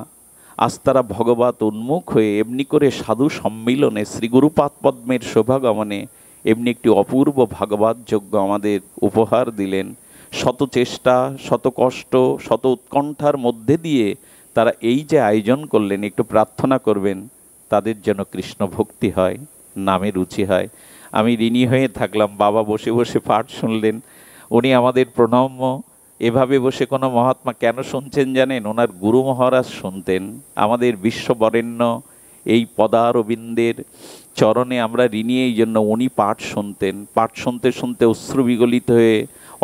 আজ তারা ভগবত উন্মুখ হয়ে এমনি করে সাধু সম্মিলনে শ্রী গুরুপাদ পদ্মের শোভাগমনে এমনি একটি অপূর্ব ভাগবত যজ্ঞ আমাদের উপহার দিলেন। শত চেষ্টা, শত কষ্ট, শত উৎকণ্ঠার মধ্যে দিয়ে তারা এই যে আয়োজন করলেন, একটু প্রার্থনা করবেন তাদের যেন কৃষ্ণ ভক্তি হয়, নামে রুচি হয়। আমি ঋণী হয়ে থাকলাম, বাবা বসে বসে পাঠ শুনলেন, উনি আমাদের প্রণম্য। এভাবে বসে কোনো মহাত্মা কেন শুনছেন জানেন? ওনার গুরু মহারাজ শুনতেন। আমাদের বিশ্ববরেণ্য এই পদারবিন্দের চরণে আমরা ঋণী, এই জন্য উনি পাঠ শুনতেন। পাঠ শুনতে শুনতে অশ্রু বিগলিত হয়ে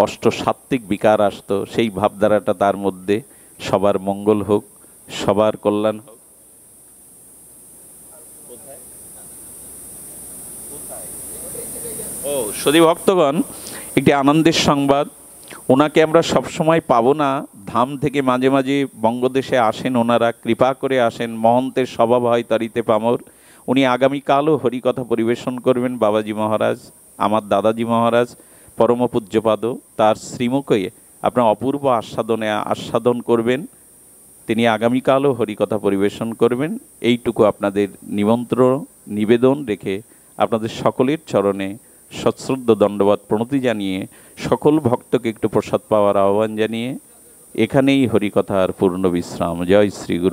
অষ্টসাত্ত্বিক বিকার আসতো। সেই ভাবধারাটা তার মধ্যে। সবার মঙ্গল হোক, সবার কল্যাণ হোক। ও সুধী ভক্তগণ, একটি আনন্দের সংবাদ, ওনাকে আমরা সবসময় পাবো না, ধাম থেকে মাঝে মাঝে বঙ্গদেশে আসেন, ওনারা কৃপা করে আসেন। মহন্তের স্বভাব হয় তারিতে পামর। উনি আগামীকালও হরিকথা পরিবেশন করবেন। বাবাজি মহারাজ, আমার দাদাজি মহারাজ পরম পূজ্যপাদ, তার শ্রীমুখে আপনার অপূর্ব আস্বাদন করবেন। তিনি আগামীকালও হরিকথা পরিবেশন করবেন। এইটুকু আপনাদের নিমন্ত্রণ নিবেদন রেখে আপনাদের সকলের চরণে সশ্রদ্ধ দণ্ডবাদ প্রণতি জানিয়ে, সকল ভক্তকে একটু প্রসাদ পাওয়ার আহ্বান জানিয়ে এখানেই হরিকথার পূর্ণ বিশ্রাম। জয় শ্রী গুরু।